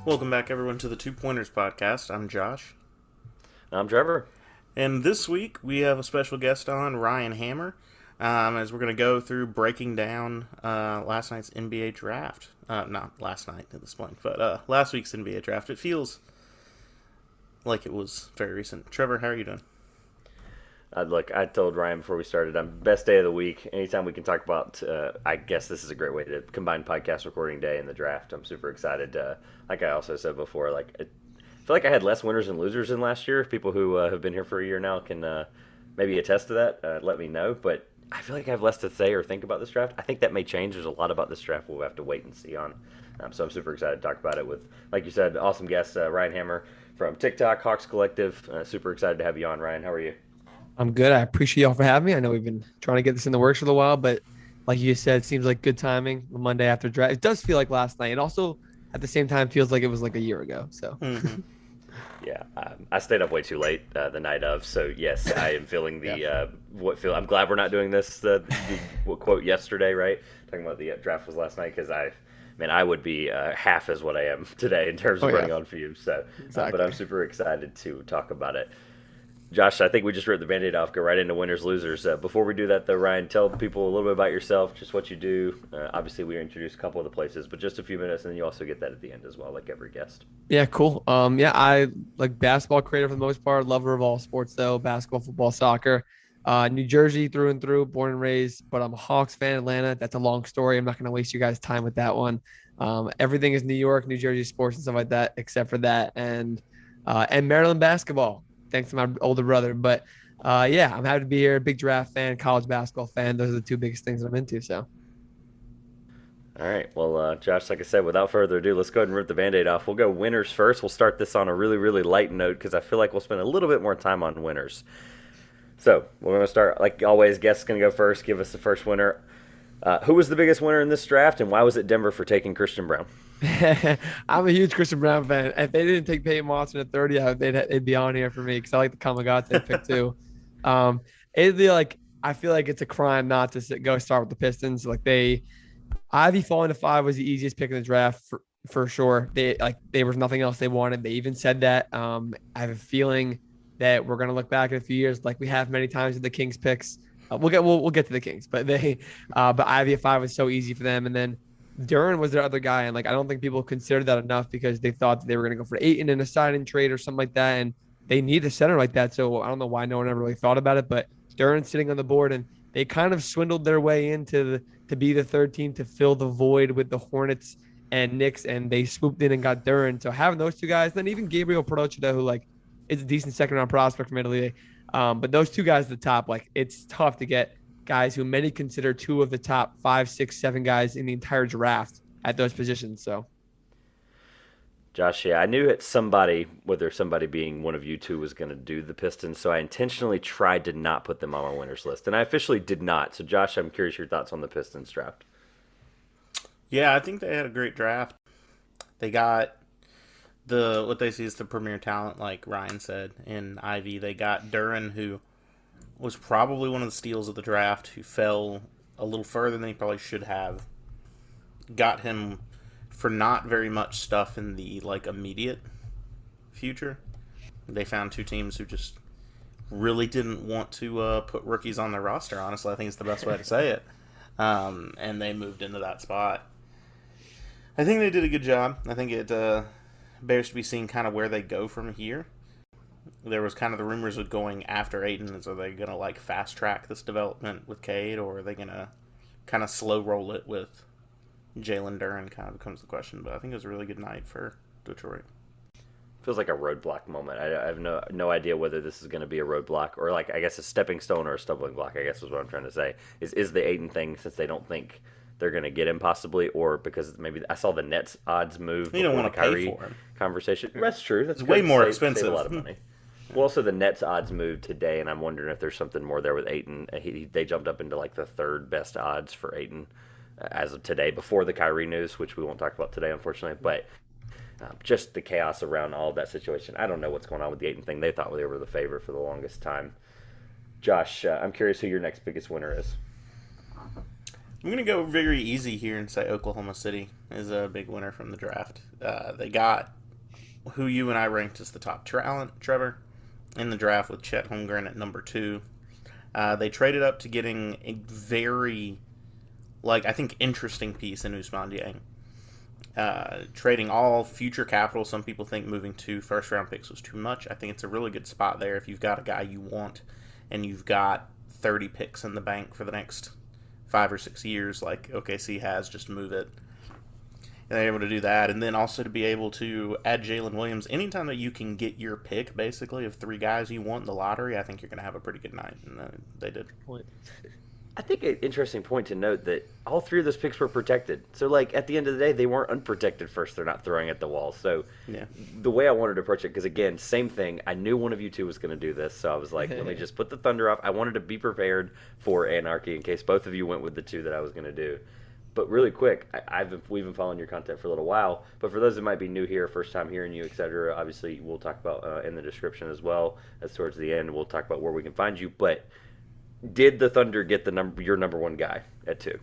Welcome back, everyone, to the Two Pointers podcast. I'm Josh. I'm Trevor. And this week we have a special guest on, Ryan Hammer, as we're going to go through breaking down last night's NBA draft. Not last night at this point, but last week's NBA draft. It feels like it was very recent. Trevor, how are you doing? Look, I told Ryan before we started, I'm best day of the week. Anytime we can talk about, I guess this is a great way to combine podcast recording day and the draft. I'm super excited. Like I also said before, I feel like I had less winners and losers than last year. People who have been here for a year now can maybe attest to that. Let me know. But I feel like I have less to say or think about this draft. I think that may change. There's a lot about this draft we'll have to wait and see on. So I'm super excited to talk about it with, like you said, awesome guest, Ryan Hammer from TikTok, Hawks Collective. Super excited to have you on, Ryan. How are you? I'm good. I appreciate y'all for having me. I know we've been trying to get this in the works for a while, but like you said, it seems like good timing. The Monday after draft. It does feel like last night. It also, at the same time, feels like it was like a year ago. So, Yeah, I stayed up way too late the night of, so yes, I am feeling the I'm glad we're not doing this. The quote yesterday, right? Talking about the draft was last night because I would be half as what I am today in terms of running on fumes. So, Exactly. but I'm super excited to talk about it. Josh, I think we just ripped the Band-Aid off. Go right into winners, losers. Before we do that, though, Ryan, tell people a little bit about yourself, just what you do. Obviously, we introduced a couple of the places, but just a few minutes, and then you also get that at the end as well, like every guest. yeah, cool. I like basketball creator for the most part. Lover of all sports, though: basketball, football, soccer. New Jersey through and through, born and raised. But I'm a Hawks fan. Atlanta. That's a long story. I'm not going to waste you guys' time with that one. Everything is New York, New Jersey sports and stuff like that, except for that, and Maryland basketball. Thanks to my older brother. But I'm happy to be here. Big draft fan, college basketball fan. Those are the two biggest things that I'm into. So, All right. Well, Josh, like I said, without further ado, let's go ahead and rip the Band-Aid off. We'll go winners first. We'll start this on a really, really light note because I feel like we'll spend a little bit more time on winners. So we're going to start, like always, guest's going to go first. Give us the first winner. Who was the biggest winner in this draft, and why was it Denver for taking Christian Brown? I'm a huge Christian Brown fan. If they didn't take Peyton Watson at 30, they'd be on here for me because I like the Kamagate pick too. It'd be like I feel like it's a crime not to go start with the Pistons. Ivy falling to 5 was the easiest pick in the draft for sure. There was nothing else they wanted. They even said that. I have a feeling that we're gonna look back in a few years like we have many times with the Kings picks. We'll get to the Kings, but but Ivy at 5 was so easy for them, and then Duran was their other guy, and I don't think people considered that enough because they thought that they were going to go for Ayton in a sign-in trade or something like that, and they need a center like that. So I don't know why no one ever really thought about it, but Duran's sitting on the board, and they kind of swindled their way into to be the third team to fill the void with the Hornets and Knicks, and they swooped in and got Duran. So having those two guys, then even Gabriel Procida, who is a decent second-round prospect from Italy, but those two guys at the top, it's tough to get guys who many consider two of the top 5, 6, 7 guys in the entire draft at those positions. So, Josh, yeah, I knew it somebody, whether somebody being one of you two, was going to do the Pistons, so I intentionally tried to not put them on my winners list, and I officially did not. So, Josh, I'm curious your thoughts on the Pistons draft. Yeah, I think they had a great draft. They got what they see as the premier talent, like Ryan said, in Ivy. They got Duran, who was probably one of the steals of the draft, who fell a little further than he probably should have. Got him for not very much stuff in the immediate future. They found two teams who just really didn't want to put rookies on their roster. Honestly, I think it's the best way to say it. And they moved into that spot. I think they did a good job. I think it bears to be seen kind of where they go from here. There was kind of the rumors of going after Ayton. Is are they going to fast track this development with Cade, or are they going to kind of slow roll it with Jalen Duran? Kind of becomes the question. But I think it was a really good night for Detroit. Feels like a roadblock moment. I have no idea whether this is going to be a roadblock or I guess a stepping stone or a stumbling block. I guess is what I'm trying to say. Is the Ayton thing, since they don't think they're going to get him possibly, or because maybe I saw the Nets odds move. You don't want the to pay Kyrie for him. Conversation. That's true. That's It's way good. more Save expensive. a lot of money. Well, also the Nets odds moved today, and I'm wondering if there's something more there with Ayton. They jumped up into the third best odds for Ayton as of today, before the Kyrie news, which we won't talk about today, unfortunately. But just the chaos around all of that situation. I don't know what's going on with the Ayton thing. They thought they were the favorite for the longest time. Josh, I'm curious who your next biggest winner is. I'm going to go very easy here and say Oklahoma City is a big winner from the draft. They got who you and I ranked as the top talent, Trevor, in the draft with Chet Holmgren at number 2. They traded up to getting a very, I think, interesting piece in Ousmane Dieng. Trading all future capital. Some people think moving 2 first-round picks was too much. I think it's a really good spot there if you've got a guy you want and you've got 30 picks in the bank for the next 5 or 6 years like OKC has. Just move it. And they're able to do that. And then also to be able to add Jalen Williams. Anytime that you can get your pick, basically, of 3 guys you want in the lottery, I think you're going to have a pretty good night. And they did. I think an interesting point to note that all 3 of those picks were protected. So, at the end of the day, they weren't unprotected first. They're not throwing at the wall. So, yeah. The way I wanted to approach it, because, again, same thing. I knew one of you 2 was going to do this. So, I was like, let me just put the thunder off. I wanted to be prepared for anarchy in case both of you went with the 2 that I was going to do. But really quick, we've been following your content for a little while. But for those that might be new here, first time hearing you, etc., obviously we'll talk about in the description as well as towards the end. We'll talk about where we can find you. But did the Thunder get your number 1 guy at 2?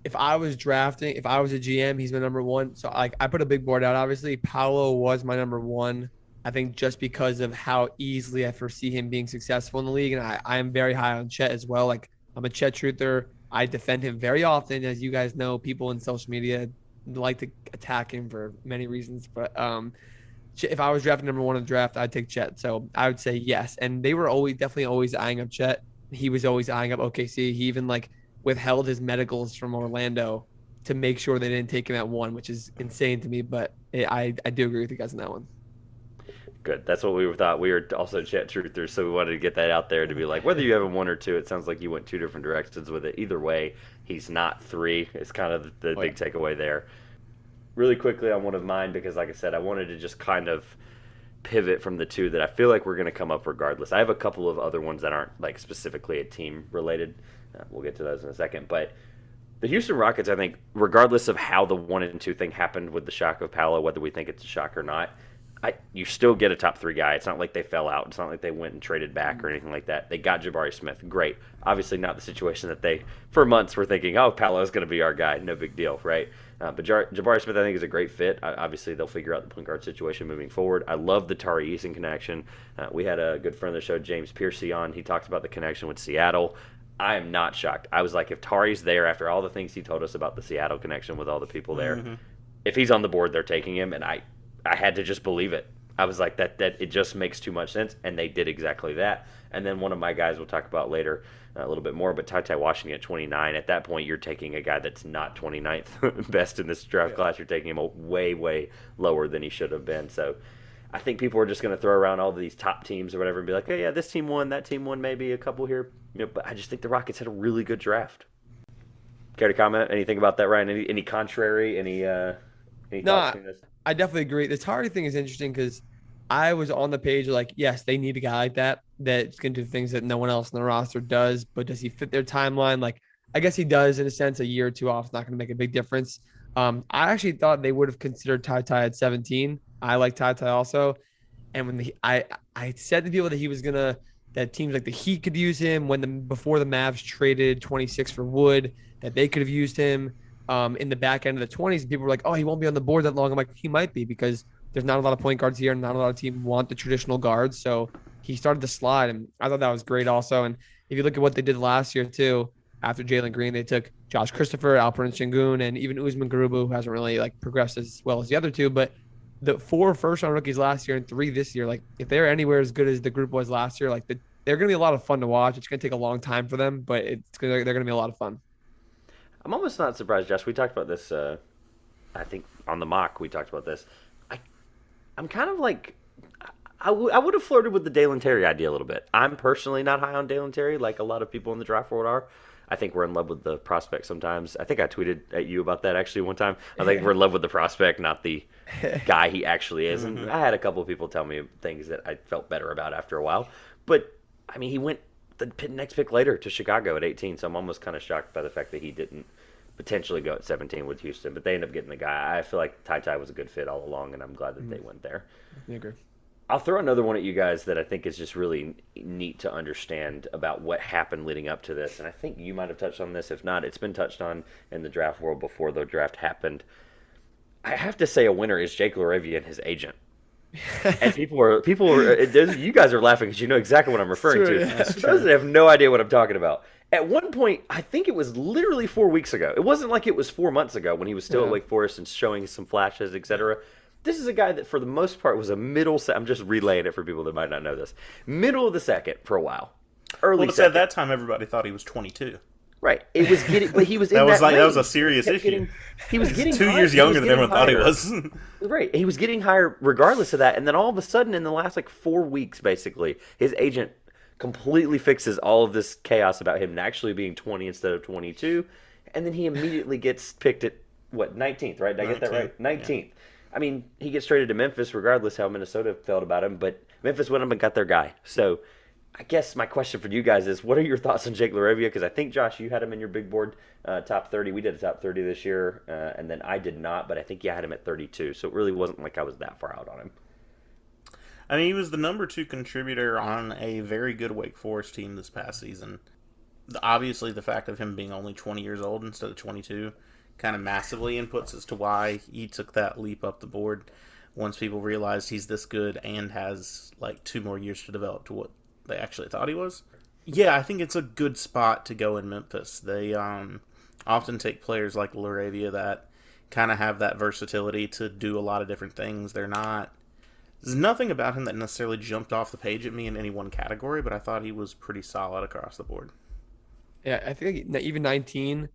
If I was a GM, he's my number 1. So I put a big board out. Obviously, Paolo was my number 1. I think just because of how easily I foresee him being successful in the league, and I am very high on Chet as well. I'm a Chet truther. I defend him very often. As you guys know, people in social media like to attack him for many reasons. But if I was drafting number 1 in the draft, I'd take Chet. So I would say yes. And they were definitely always eyeing up Chet. He was always eyeing up OKC. He even withheld his medicals from Orlando to make sure they didn't take him at 1, which is insane to me. But I do agree with you guys on that one. Good. That's what we thought. We were also Chet truthers, so we wanted to get that out there to be like, whether you have him 1 or 2, it sounds like you went 2 different directions with it. Either way, he's not 3. It's kind of the big takeaway there. Really quickly on one of mine, because like I said, I wanted to just kind of pivot from the 2 that I feel like we're going to come up regardless. I have a couple of other ones that aren't specifically a team related. We'll get to those in a second. But the Houston Rockets, I think, regardless of how the 1 and 2 thing happened with the shock of Paolo, whether we think it's a shock or not, you still get a top 3 guy. It's not like they fell out. It's not like they went and traded back or anything like that. They got Jabari Smith. Great. Obviously not the situation that they, for months, were thinking, oh, Paolo's going to be our guy. No big deal, right? But Jabari Smith, I think, is a great fit. Obviously, they'll figure out the point guard situation moving forward. I love the Tari Eason connection. We had a good friend of the show, James Piercy, on. He talked about the connection with Seattle. I am not shocked. I was like, if Tari's there after all the things he told us about the Seattle connection with all the people there, if he's on the board, they're taking him, and I had to just believe it. I was like, that it just makes too much sense, and they did exactly that. And then one of my guys we'll talk about later a little bit more, but Ty Washington at 29, at that point you're taking a guy that's not 29th best in this draft class. You're taking him way, way lower than he should have been. So I think people are just going to throw around all these top teams or whatever and be like, oh, yeah, this team won, that team won, maybe a couple here. But I just think the Rockets had a really good draft. Care to comment? Anything about that, Ryan? Any contrary? Any thoughts on this? I definitely agree. The Tari thing is interesting because I was on the page yes, they need a guy like that's going to do things that no one else in the roster does, but does he fit their timeline? I guess he does in a sense. A year or 2 off is not going to make a big difference. I actually thought they would have considered Ty at 17. I like Ty also. And when I said to people that that teams like the Heat could use him before the Mavs traded 26 for Wood, that they could have used him in the back end of the 20s. And people were like, oh, he won't be on the board that long. I'm like, he might be because there's not a lot of point guards here and not a lot of teams want the traditional guards. So he started to slide, and I thought that was great also. And if you look at what they did last year too, after Jalen Green, they took Josh Christopher, Alperen Sengun, and even Usman Garuba, who hasn't really progressed as well as the other 2. But the 4 first-round rookies last year and 3 this year, if they're anywhere as good as the group was last year, they're going to be a lot of fun to watch. It's going to take a long time for them, but they're going to be a lot of fun. I'm almost not surprised, Josh. We talked about this, I think, on the mock. We talked about this. I'm kind of I would have flirted with the Dalen Terry idea a little bit. I'm personally not high on Dalen Terry like a lot of people in the draft world are. I think we're in love with the prospect sometimes. I think I tweeted at you about that actually one time. I think we're in love with the prospect, not the guy he actually is. And I had a couple of people tell me things that I felt better about after a while. But, I mean, he went the next pick later to Chicago at 18, so I'm almost kind of shocked by the fact that he didn't potentially go at 17 with Houston, but they ended up getting the guy. I feel like Ty was a good fit all along, and I'm glad that they went there. I agree. I'll throw another one at you guys that I think is just really neat to understand about what happened leading up to this. And I think you might have touched on this. If not, it's been touched on in the draft world before the draft happened. I have to say a winner is Jake LaRavia and his agent. And you guys are laughing because you know exactly what I'm referring to. Yeah. For those that have no idea what I'm talking about, at one point, I think it was literally 4 weeks ago. It wasn't like it was 4 months ago when he was still at Wake Forest and showing some flashes, etc. This is a guy that, for the most part, was a I'm just relaying it for people that might not know this. Middle of the second for a while. Early Well, second. at that time, everybody thought he was 22. Right. It was getting, but he was in That was range. that was a serious issue. He was getting 2 high- years he younger was than everyone getting thought he higher. was. Right. He was getting higher regardless of that. And then all of a sudden, in the last 4 weeks, basically, his agent completely fixes all of this chaos about him actually being 20 instead of 22. And then he immediately gets picked at, 19th, right? Did I get that right? 19th. Yeah. I mean, he gets traded to Memphis regardless how Minnesota felt about him. But Memphis went up and got their guy. So I guess my question for you guys is, what are your thoughts on Jake LaRavia? Because I think, Josh, you had him in your big board top 30. We did a top 30 this year, and then I did not, but I think you had him at 32. So it really wasn't like I was that far out on him. I mean, he was the number 2 contributor on a very good Wake Forest team this past season. Obviously, the fact of him being only 20 years old instead of 22 kind of massively inputs as to why he took that leap up the board once people realized he's this good and has 2 more years to develop to what they actually thought he was. Yeah, I think it's a good spot to go in Memphis. They often take players like LaRavia that kind of have that versatility to do a lot of different things. There's nothing about him that necessarily jumped off the page at me in any one category, but I thought he was pretty solid across the board. Yeah, I think even 19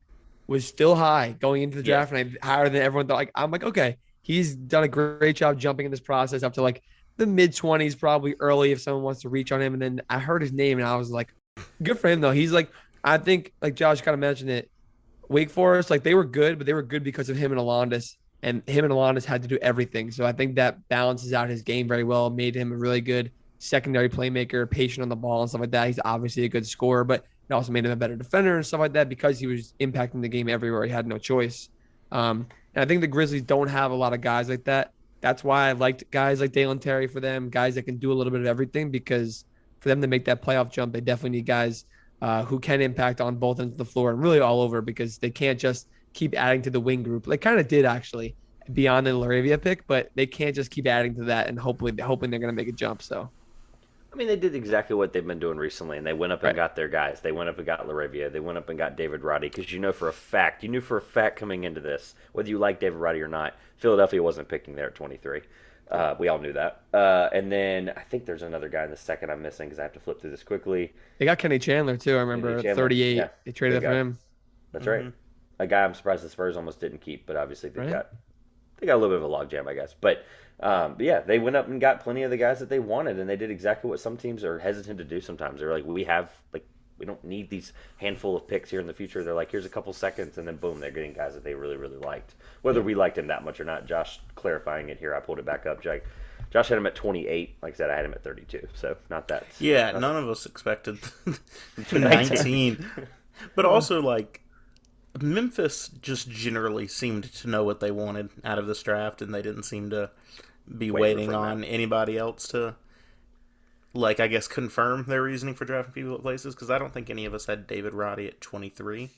was still high going into the draft, and higher than everyone thought. I'm like, okay, he's done a great job jumping in this process up to the mid-20s, probably early if someone wants to reach on him. And then I heard his name, and I was like, good for him, though. He's I think, Josh kind of mentioned it, Wake Forest, they were good, but they were good because of him and Alondas. And him and Alondas had to do everything. So I think that balances out his game very well, made him a really good secondary playmaker, patient on the ball and stuff like that. He's obviously a good scorer, but it also made him a better defender and stuff like that because he was impacting the game everywhere. He had no choice. And I think the Grizzlies don't have a lot of guys like that. That's why I liked guys like Dalen Terry for them, guys that can do a little bit of everything, because for them to make that playoff jump, they definitely need guys who can impact on both ends of the floor and really all over, because they can't just keep adding to the wing group. They kind of did actually beyond the LaRavia pick, but they can't just keep adding to that and hoping they're going to make a jump. So, I mean, they did exactly what they've been doing recently, and they went up and got their guys. They went up and got LaRavia. They went up and got David Roddy, because you knew for a fact coming into this, whether you like David Roddy or not, Philadelphia wasn't picking there at 23. We all knew that. And then I think there's another guy in the second I'm missing because I have to flip through this quickly. They got Kenny Chandler too. I remember 38. Yeah, they traded for him. That's right. A guy I'm surprised the Spurs almost didn't keep, but obviously they got a little bit of a logjam, I guess. But yeah, they went up and got plenty of the guys that they wanted, and they did exactly what some teams are hesitant to do sometimes. They're like, we don't need these handful of picks here in the future. They're like, here's a couple seconds, and then boom, they're getting guys that they really, really liked. Whether we liked him that much or not, Josh clarifying it here, I pulled it back up. Josh had him at 28. Like I said, I had him at 32, so not that. Yeah, none of us expected 19. But also, Memphis just generally seemed to know what they wanted out of this draft, and they didn't seem to be waiting on anybody else to, I guess, confirm their reasoning for drafting people at places, because I don't think any of us had David Roddy at 23.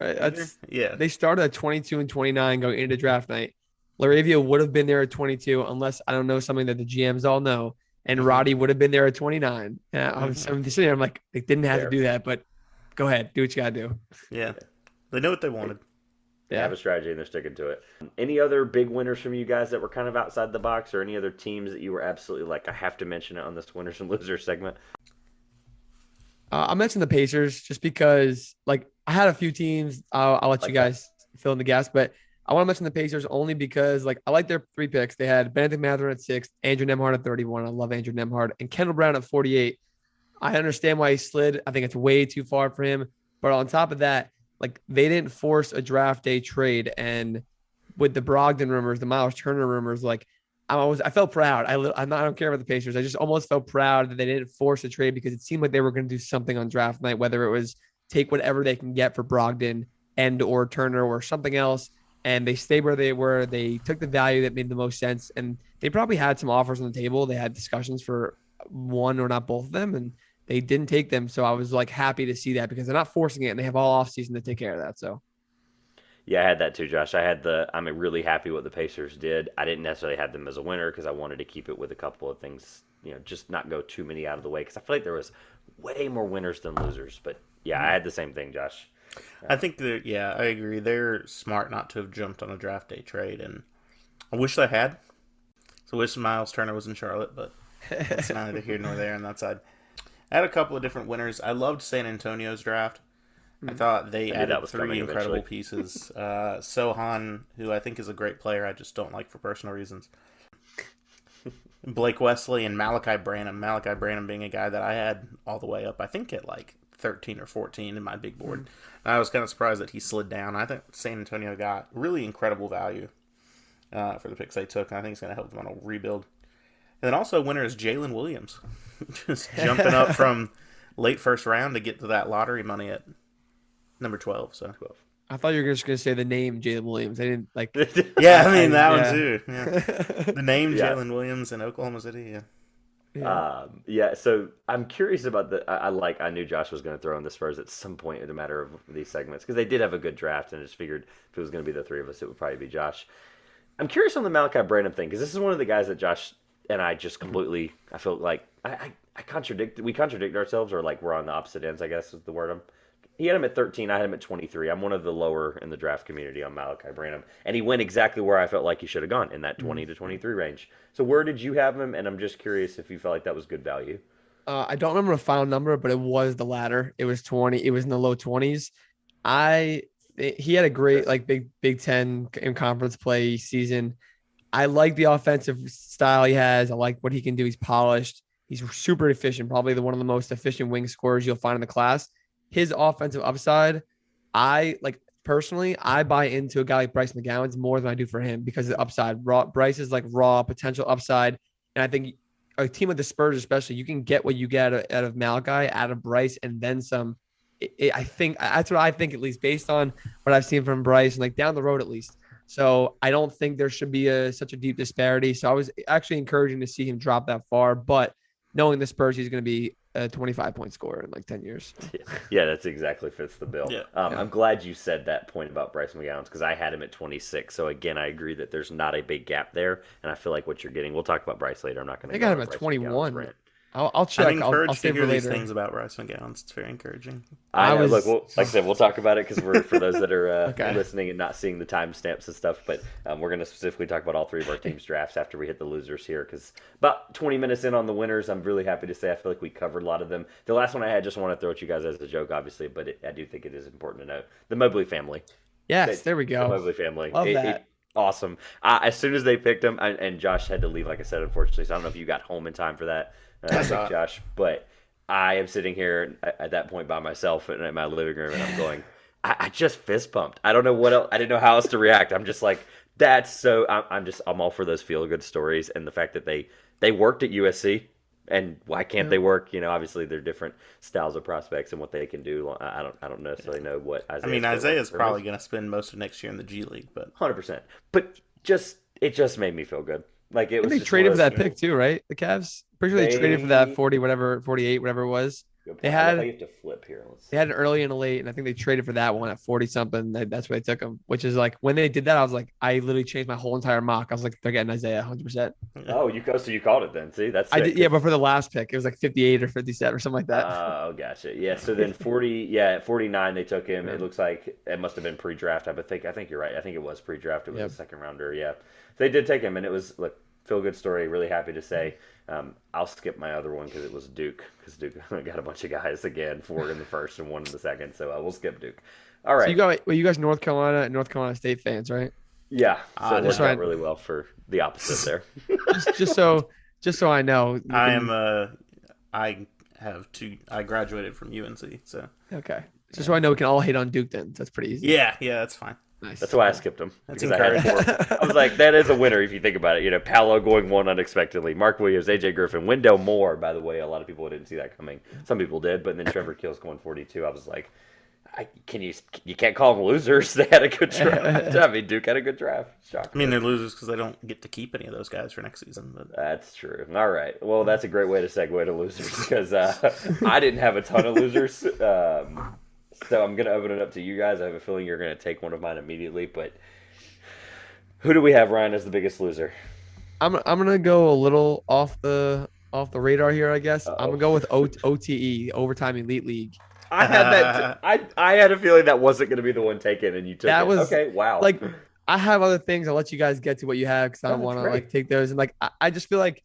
Right, they started at 22 and 29 going into draft night. LaRavia would have been there at 22 unless I don't know something that the GMs all know, and Roddy would have been there at 29. I'm sitting there, I'm like, they didn't have to do that, but go ahead, do what you gotta do. Yeah, they know what they wanted. They have a strategy and they're sticking to it. Any other big winners from you guys that were kind of outside the box, or any other teams that you were absolutely I have to mention it on this winners and losers segment? I mentioned the Pacers just because, I had a few teams. I'll let you guys fill in the gaps, but I want to mention the Pacers only because, I like their 3 picks. They had Benedict Mathurin at 6, Andrew Nembhard at 31. I love Andrew Nembhard, and Kendall Brown at 48. I understand why he slid. I think it's way too far for him. But on top of that, they didn't force a draft day trade, and with the Brogdon rumors, the Miles Turner rumors, I felt proud. I don't care about the Pacers. I just almost felt proud that they didn't force a trade, because it seemed like they were going to do something on draft night, whether it was take whatever they can get for Brogdon and or Turner or something else. and they stayed where they were. They took the value that made the most sense, and they probably had some offers on the table. They had discussions for one or not both of them, and they didn't take them. So I was like happy to see that because they're not forcing it, and they have all offseason to take care of that. So Yeah, I had that too, Josh. I'm really happy what the Pacers did. I didn't necessarily have them as a winner because I wanted to keep it with a couple of things, just not go too many out of the way because I feel like there was way more winners than losers. But yeah, I had the same thing, Josh. I think that, yeah, I agree. They're smart not to have jumped on a draft day trade, and I wish they had. So I wish Miles Turner was in Charlotte, but it's neither here nor there on that side. I had a couple of different winners. I loved San Antonio's draft. I thought they added three incredible pieces. Sohan, who I think is a great player, I just don't like for personal reasons. Blake Wesley and Malachi Branham. Malachi Branham being a guy that I had all the way up, I think at like 13 or 14 in my big board. And I was kind of surprised that he slid down. I think San Antonio got really incredible value for the picks they took, and I think it's going to help them on a rebuild. And then also winner is Jalen Williams. Just jumping up from late first round to get to that lottery money at number 12. So 12. I thought you were just going to say the name Jalen Williams. I didn't like. Yeah, I mean that one too. Yeah. The name Jalen Williams in Oklahoma City. Yeah. So I'm curious about I knew Josh was going to throw in the Spurs at some point in a matter of these segments because they did have a good draft, and I just figured if it was going to be the three of us, it would probably be Josh. I'm curious on the Malachi Branham thing because this is one of the guys that Josh and I just completely. I feel like we contradict ourselves, or like we're on the opposite ends, I guess is the word. He had him at 13. I had him at 23. I'm one of the lower in the draft community on Malachi Branham. And he went exactly where I felt like he should have gone, in that 20 to 23 range. So where did you have him? And I'm just curious if you felt like that was good value. I don't remember a final number, but it was the latter. It was 20. It was in the low 20s. He had a great Big Ten in conference play season. I like the offensive style he has. I like what he can do. He's polished. He's super efficient, probably one of the most efficient wing scorers you'll find in the class. His offensive upside, I buy into a guy like Bryce McGowan's more than I do for him because of the upside. Bryce is like raw potential upside. And I think a team like the Spurs, especially, you can get what you get out of Malachi, out of Bryce, and then some. I think that's what I think, at least based on what I've seen from Bryce and like down the road, at least. So I don't think there should be such a deep disparity. So I was actually encouraging to see him drop that far, but knowing the Spurs, he's going to be a 25-point scorer in like 10 years. Yeah, that's exactly fits the bill. Yeah. I'm glad you said that point about Bryce McGowan because I had him at 26. So again, I agree that there's not a big gap there, and I feel like what you're getting. We'll talk about Bryce later. I'm not going to. I got him at 21. I'll check. I'm encouraged I'll to hear these later. things about Bryce McGowan. It's very encouraging. Look, like I said, we'll talk about it because we're for those that are listening and not seeing the timestamps and stuff. But we're going to specifically talk about all three of our teams' drafts after we hit the losers here. Because about 20 minutes in on the winners, I'm really happy to say I feel like we covered a lot of them. The last one I had, just want to throw at you guys as a joke, obviously, but I do think it is important to note the Mobley family. Yes, there we go. The Mobley family. Love that. Awesome. As soon as they picked him, and Josh had to leave, like I said, unfortunately. So I don't know if you got home in time for that. Josh, but I am sitting here at that point by myself in my living room, and I'm going, I just fist pumped. I don't know what else. I didn't know how else to react. I'm just like, that's so. I'm all for those feel good stories, and the fact that they worked at USC, and why can't they work? Obviously they're different styles of prospects and what they can do. I don't necessarily know what. Isaiah's probably going to spend most of next year in the G League, but 100%. But it just made me feel good. Like it was. And they traded for that pick too, right? The Cavs. Pretty sure they traded for that 48, whatever it was. They had. You have to flip here. They had an early and a late, and I think they traded for that one at 40 something. That's why they took them. Which is like when they did that, I was like, I literally changed my whole entire mock. I was like, they're getting Isaiah 100%. Oh, you called it then. See, that's I did, yeah, but for the last pick, it was like 58 or 57 or something like that. Oh, gotcha. Yeah. So then 40, at 49 they took him. It looks like it must have been pre-draft. I think you're right. I think it was pre-draft. It was a second rounder. Yeah. So they did take him, and it was feel good story. Really happy to say. I'll skip my other one because it was Duke. Because Duke got a bunch of guys again, 4 in the first and 1 in the second. So we'll skip Duke. All right. So you guys North Carolina State fans, right? Yeah. So it worked out really well for the opposite there. just so I know. I graduated from UNC, so okay. Just so I know we can all hate on Duke then. That's pretty easy. Yeah, that's fine. Nice. That's why I skipped him. That's encouraging. I was like, that is a winner if you think about it. Paolo going 1 unexpectedly. Mark Williams, AJ Griffin, Wendell Moore, by the way. A lot of people didn't see that coming. Some people did, but then Trevor Keels going 42. I was like, You can't call them losers. They had a good draft. I mean, Duke had a good draft. Shocking. I mean, they're losers because they don't get to keep any of those guys for next season. But That's true. All right. Well, that's a great way to segue to losers because I didn't have a ton of losers. So I'm going to open it up to you guys. I have a feeling you're going to take one of mine immediately. But who do we have, Ryan, as the biggest loser? I'm gonna go a little off the radar here, I guess. Uh-oh. I'm gonna go with OTE, Overtime Elite League. I had that. I had a feeling that wasn't going to be the one taken, and you took That it. was Okay. Wow. Like, I have other things. I'll let you guys get to what you have because I don't Oh, that's want to great. take those. And like, I just feel like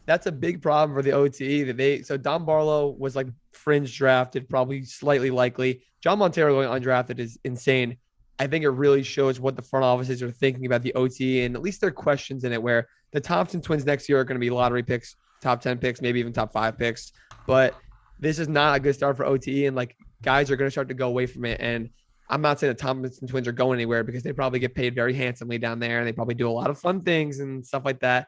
that's a big problem for the OTE so Don Barlow was like fringe drafted, probably slightly likely. John Montero going undrafted is insane. I think it really shows what the front offices are thinking about the OTE, and at least there are questions in it where the Thompson twins next year are going to be lottery picks, top 10 picks, maybe even top 5 picks. But this is not a good start for OTE, and like guys are going to start to go away from it. And I'm not saying the Thompson twins are going anywhere because they probably get paid very handsomely down there and they probably do a lot of fun things and stuff like that.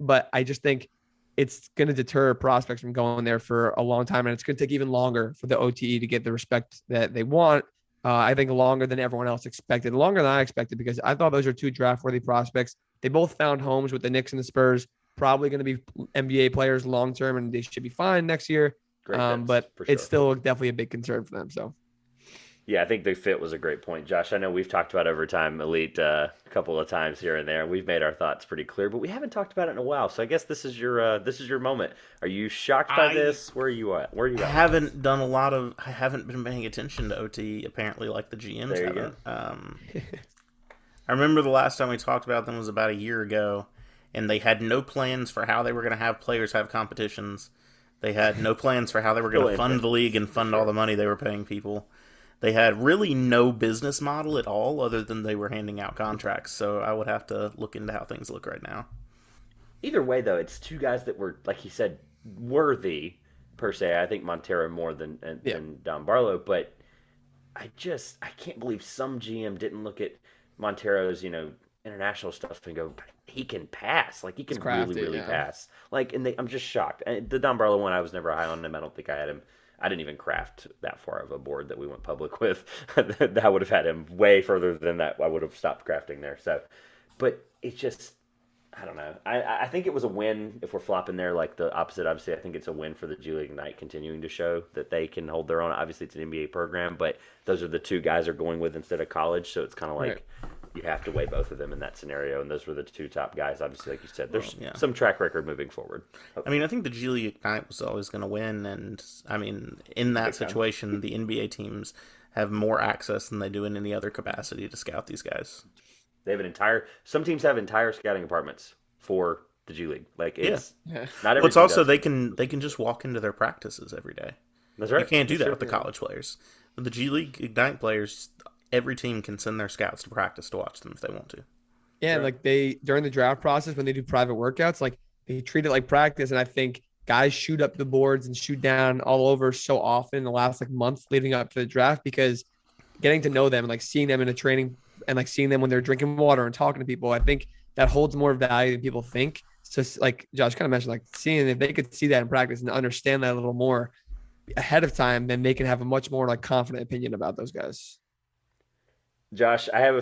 But I just think it's going to deter prospects from going there for a long time. And it's going to take even longer for the OTE to get the respect that they want. I think longer than everyone else expected, longer than I expected, because I thought those are 2 draft-worthy prospects. They both found homes with the Knicks and the Spurs, probably going to be NBA players long-term, and they should be fine next year. Great fits, But for sure. it's still definitely a big concern for them. So, Yeah, I think the fit was a great point. Josh, I know we've talked about Overtime Elite a couple of times here and there. We've made our thoughts pretty clear, but we haven't talked about it in a while. So I guess this is your moment. Are you shocked by this? Where are you at? Where are you I at? I haven't been paying attention to OT apparently like the GMs There you haven't. I remember the last time we talked about them was about a year ago, and they had no plans for how they were going to have players have competitions. They had no plans for how they were going to fund the league and fund all the money they were paying people. They had really no business model at all other than they were handing out contracts. So I would have to look into how things look right now. Either way, though, it's 2 guys that were, like you said, worthy, per se. I think Montero more than Don Barlow, but I can't believe some GM didn't look at Montero's, international stuff and go, he can pass. Like, he can really pass. Like, I'm just shocked. And the Don Barlow one, I was never high on him. I don't think I had him. I didn't even craft that far of a board that we went public with. That would have had him way further than that. I would have stopped crafting there. So, but it's just, I don't know. I think it was a win if we're flopping there like the opposite. Obviously, I think it's a win for the G League Ignite continuing to show that they can hold their own. Obviously, it's an NBA program, but those are the 2 guys they're going with instead of college. So it's kind of like you have to weigh both of them in that scenario. And those were the 2 top guys. Obviously, like you said, there's some track record moving forward. I mean, I think the G League Ignite was always going to win. And, I mean, in that situation, the NBA teams have more access than they do in any other capacity to scout these guys. They have some teams have entire scouting departments for the G League. Like, it's not every Well, it's also they can just walk into their practices every day. That's right. You can't do that with the college players. With the G League Ignite players, every team can send their scouts to practice to watch them if they want to. Yeah, like during the draft process when they do private workouts, like they treat it like practice, and I think guys shoot up the boards and shoot down all over so often in the last like month leading up to the draft because getting to know them and like seeing them in a training and like seeing them when they're drinking water and talking to people, I think that holds more value than people think. So like Josh kind of mentioned, like seeing if they could see that in practice and understand that a little more ahead of time, then they can have a much more like confident opinion about those guys. Josh, I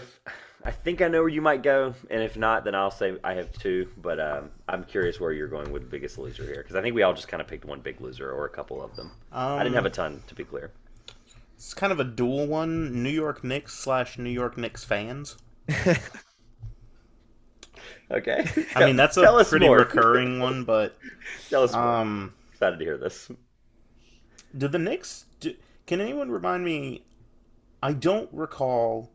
think I know where you might go, and if not, then I'll say I have 2. But I'm curious where you're going with the biggest loser here, because I think we all just kind of picked one big loser or a couple of them. I didn't have a ton, to be clear. It's kind of a dual one: New York Knicks / New York Knicks fans. Okay. I mean, that's a pretty recurring one, but tell us more. Excited to hear this. Did the Knicks? Can anyone remind me? I don't recall.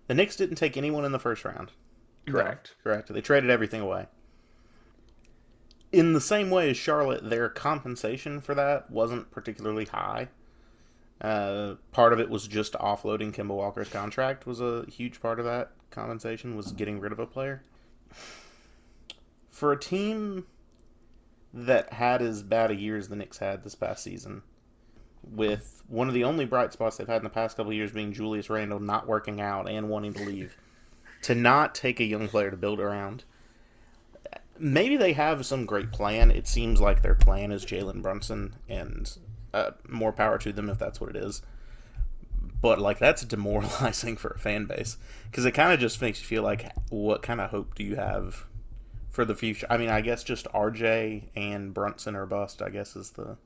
The Knicks didn't take anyone in the first round. Correct. Correct. They traded everything away. In the same way as Charlotte, their compensation for that wasn't particularly high. Part of it was just offloading Kemba Walker's contract was a huge part of that compensation, was getting rid of a player. For a team that had as bad a year as the Knicks had this past season, with one of the only bright spots they've had in the past couple of years being Julius Randle not working out and wanting to leave, to not take a young player to build around, maybe they have some great plan. It seems like their plan is Jalen Brunson, and more power to them if that's what it is. But like that's demoralizing for a fan base because it kind of just makes you feel like, what kind of hope do you have for the future? I mean, I guess just RJ and Brunson are bust, I guess, is the plan.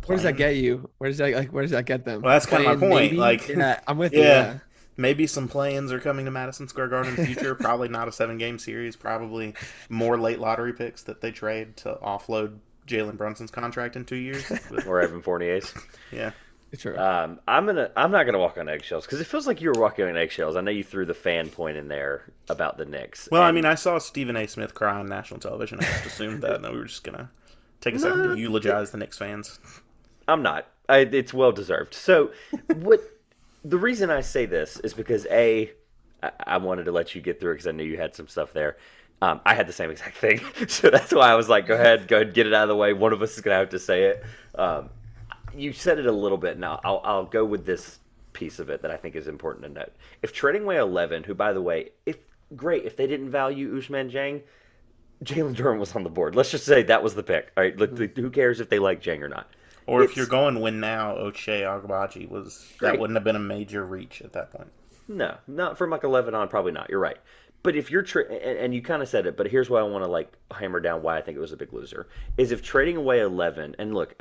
Where does that get you? Where does that get them? Well, that's kind of my point. Maybe? Like, yeah, I'm with you. yeah, Yeah. maybe some plans are coming to Madison Square Garden in the future. Probably not a 7-game series. Probably more late lottery picks that they trade to offload Jalen Brunson's contract in 2 years. Or Evan Fournier's. Yeah. True. I'm not gonna walk on eggshells because it feels like you were walking on eggshells. I know you threw the fan point in there about the Knicks. Well, I mean, I saw Stephen A. Smith cry on national television. I just assumed that, and then we were just gonna take a second to eulogize the Knicks fans. I'm not. It's well deserved. So, the reason I say this is because I wanted to let you get through it because I knew you had some stuff there. I had the same exact thing, so that's why I was like, go ahead, get it out of the way. One of us is gonna have to say it. You said it a little bit. Now I'll go with this piece of it that I think is important to note. If trading away 11, who by the way, if they didn't value Ousmane Dieng, Jalen Duren was on the board. Let's just say that was the pick. All right, who cares if they like Dieng or not? Or if you're going win now, Ochai Agbaji that wouldn't have been a major reach at that point. No, not from like 11 on, probably not. You're right. But if you're and you kind of said it, but here's why I want to like hammer down why I think it was a big loser is if trading away 11. And look,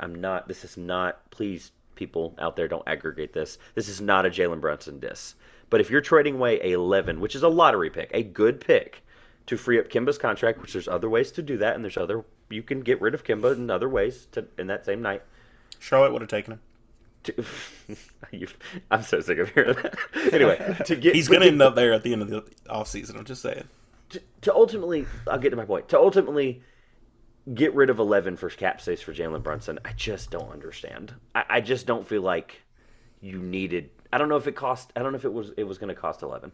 this is not. Please, people out there, don't aggregate this. This is not a Jalen Brunson diss. But if you're trading away 11, which is a lottery pick, a good pick, to free up Kimba's contract, which there's other ways to do that, and you can get rid of Kimba in other ways in that same night. Charlotte would have taken him. I'm so sick of hearing that. Anyway, he's going to end up there at the end of the offseason. I'm just saying. To ultimately, I'll get to my point. To ultimately get rid of 11 for cap space for Jalen Brunson, I just don't understand. I just don't feel like you needed. I don't know if it was going to cost 11.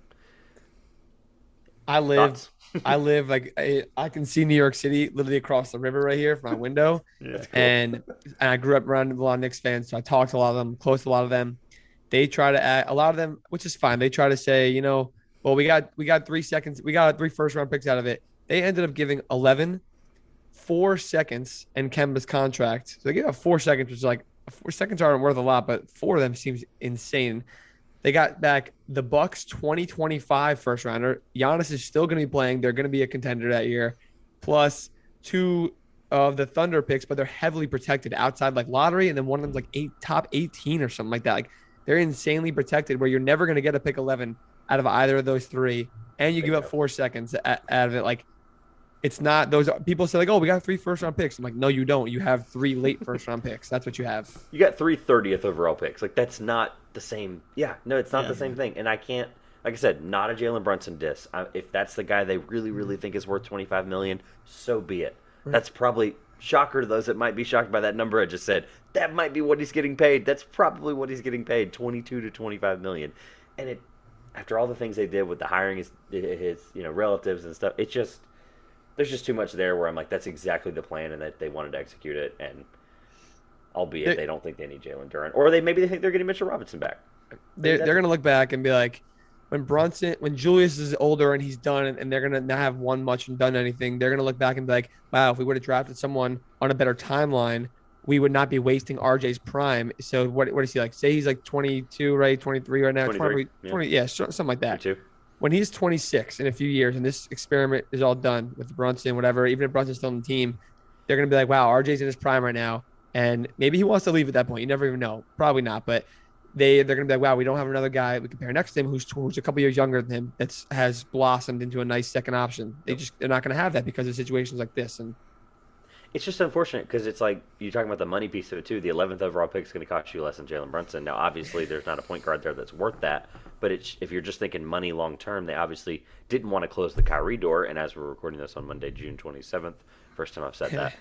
I live like I can see New York City literally across the river right here from my window. Yeah, cool. And I grew up around a lot of Knicks fans, so I talked to a lot of them, close to a lot of them. They try to add a lot of them, which is fine. They try to say, well, we got 3 seconds, we got 3 first-round picks out of it. They ended up giving 11, 4 seconds, and Kemba's contract. So they gave up 4 seconds, which is like 4 seconds aren't worth a lot, but 4 of them seems insane. They got back the Bucks 2025 first rounder. Giannis is still going to be playing. They're going to be a contender that year. Plus 2 of the Thunder picks, but they're heavily protected outside like lottery. And then one of them's like top 18 or something like that. Like they're insanely protected where you're never going to get a pick 11 out of either of those 3. And you give up 4 seconds out of it. Like it's not those people say like, oh, we got 3 first-round picks. I'm like, no, you don't. You have 3 late first-round picks. That's what you have. You got 3 30th overall picks. Like that's not the same. Yeah, no, it's not the same thing. And I can't. Like I said, not a Jalen Brunson diss. If that's the guy they really, really think is worth $25 million, so be it. Right. That's probably shocker to those that might be shocked by that number I just said. That might be what he's getting paid. That's probably what he's getting paid, $22 to $25 million. And it, after all the things they did with the hiring his relatives and stuff, it's just. There's just too much there where I'm like, that's exactly the plan and that they wanted to execute it. And albeit they don't think they need Jalen Duren. Or maybe they think they're getting Mitchell Robinson back. They're going to look back and be like, when Julius is older and he's done and they're going to not have won much and done anything, they're going to look back and be like, wow, if we would have drafted someone on a better timeline, we would not be wasting RJ's prime. So what is he like? Say he's like 22, right? 23 right now? 23, 20, something like that. 22. When he's 26 in a few years and this experiment is all done with Brunson, whatever, even if Brunson's still on the team, they're going to be like, wow, RJ's in his prime right now. And maybe he wants to leave at that point. You never even know. Probably not. But they're going to be like, wow, we don't have another guy we compare next to him who's a couple years younger than him that has blossomed into a nice second option. They're not going to have that because of situations like this. And it's just unfortunate because it's like you're talking about the money piece of it too. The 11th overall pick is going to cost you less than Jalen Brunson. Now, obviously, there's not a point guard there that's worth that. But if you're just thinking money long term, they obviously didn't want to close the Kyrie door. And as we're recording this on Monday, June 27th, first time I've said that,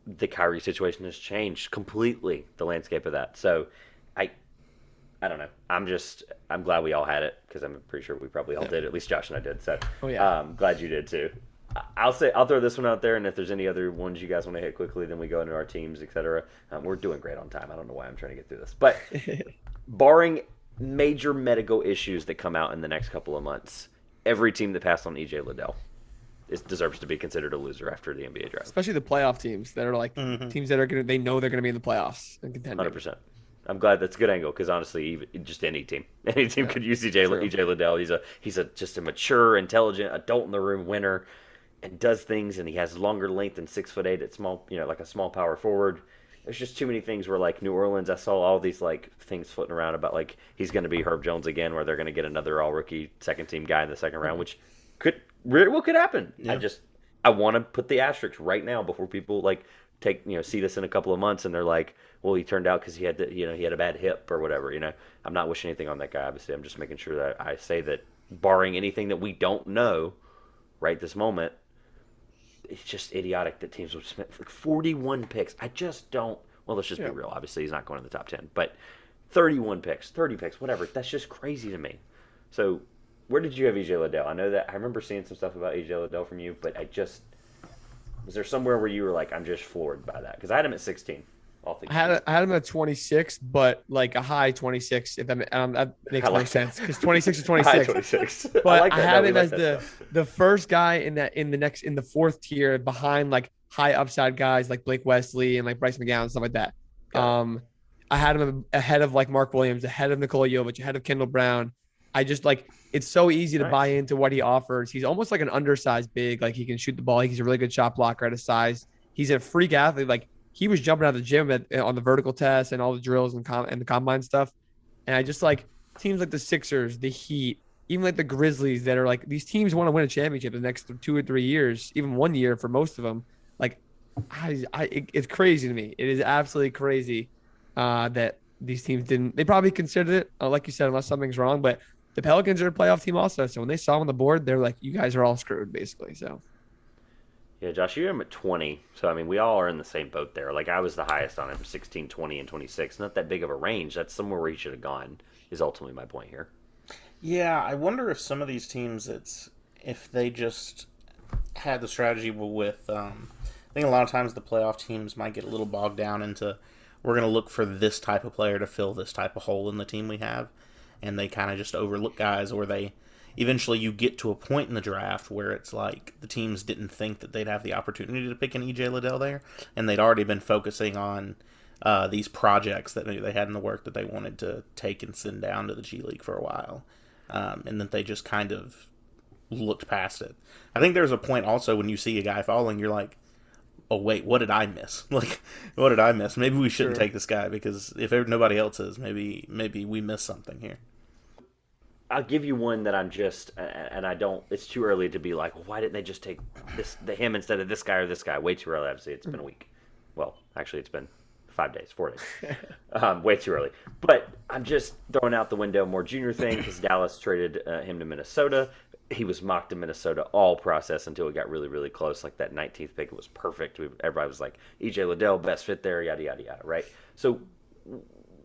the Kyrie situation has changed completely, the landscape of that. So I don't know. I'm glad we all had it because I'm pretty sure we probably all did. At least Josh and I did. So glad you did too. I'll throw this one out there, and if there's any other ones you guys want to hit quickly, then we go into our teams, etc. We're doing great on time. I don't know why I'm trying to get through this, but barring major medical issues that come out in the next couple of months, every team that passed on EJ Liddell deserves to be considered a loser after the NBA draft. Especially the playoff teams that are like teams that are they know they're gonna be in the playoffs and contending. 100%. I'm glad that's a good angle because honestly, even, just any team could use EJ Liddell. He's just a mature, intelligent adult in the room winner, and does things, and he has longer length than 6'8" at small, like a small power forward. There's just too many things where like New Orleans, I saw all these like things floating around about like he's going to be Herb Jones again, where they're going to get another all rookie second team guy in the second round, which could happen. Yeah. I want to put the asterisk right now before people like see this in a couple of months and they're like, well, he turned out because he had he had a bad hip or whatever. I'm not wishing anything on that guy. Obviously, I'm just making sure that I say that barring anything that we don't know right this moment, it's just idiotic that teams would spend like 41 picks. I just don't. Well, let's just be real. Obviously, he's not going in the top 10, but 31 picks, 30 picks, whatever. That's just crazy to me. So, where did you have EJ Liddell? I know that I remember seeing some stuff about EJ Liddell from you, but was there somewhere where you were like, I'm just floored by that? Because I had him at 16. I had him at 26, but like a high 26. If that makes more sense, because 26 is 26. High 26. But I had him as the first guy in the fourth tier behind like high upside guys like Blake Wesley and like Bryce McGowan and stuff like that. Okay. I had him ahead of like Mark Williams, ahead of Nikola Jovic, ahead of Kendall Brown. I just like it's so easy to buy into what he offers. He's almost like an undersized big. Like he can shoot the ball. He's a really good shot blocker at his size. He's a freak athlete. Like he was jumping out of the gym on the vertical test and all the drills and the combine stuff. And I just like teams like the Sixers, the Heat, even like the Grizzlies that are like these teams want to win a championship the next 2 or 3 years, even 1 year for most of them. Like it's crazy to me. It is absolutely crazy that these teams didn't. They probably considered it, like you said, unless something's wrong. But the Pelicans are a playoff team also. So when they saw him on the board, they're like, you guys are all screwed, basically. So. Yeah, Josh, you have him at 20. So, I mean, we all are in the same boat there. Like, I was the highest on him, 16, 20, and 26. Not that big of a range. That's somewhere where he should have gone, is ultimately my point here. Yeah, I wonder if some of these teams, if they just had the strategy with, I think a lot of times the playoff teams might get a little bogged down into, we're going to look for this type of player to fill this type of hole in the team we have. And they kind of just overlook guys, or eventually you get to a point in the draft where it's like the teams didn't think that they'd have the opportunity to pick an EJ Liddell there, and they'd already been focusing on these projects that they had in the work that they wanted to take and send down to the G League for a while, and that they just kind of looked past it. I think there's a point also when you see a guy falling, you're like, oh wait, what did I miss? Like, what did I miss? Maybe we shouldn't take this guy because if nobody else is, maybe we missed something here. I'll give you one that I'm just, and I don't. It's too early to be like, well, why didn't they just take him instead of this guy or this guy? Way too early. Obviously, it's been a week. Well, actually, it's been 4 days. Way too early. But I'm just throwing out the window more junior thing because Dallas traded him to Minnesota. He was mocked to Minnesota all process until it got really, really close. Like that 19th pick, it was perfect. Everybody was like, EJ Liddell, best fit there, yada yada yada. Right. So,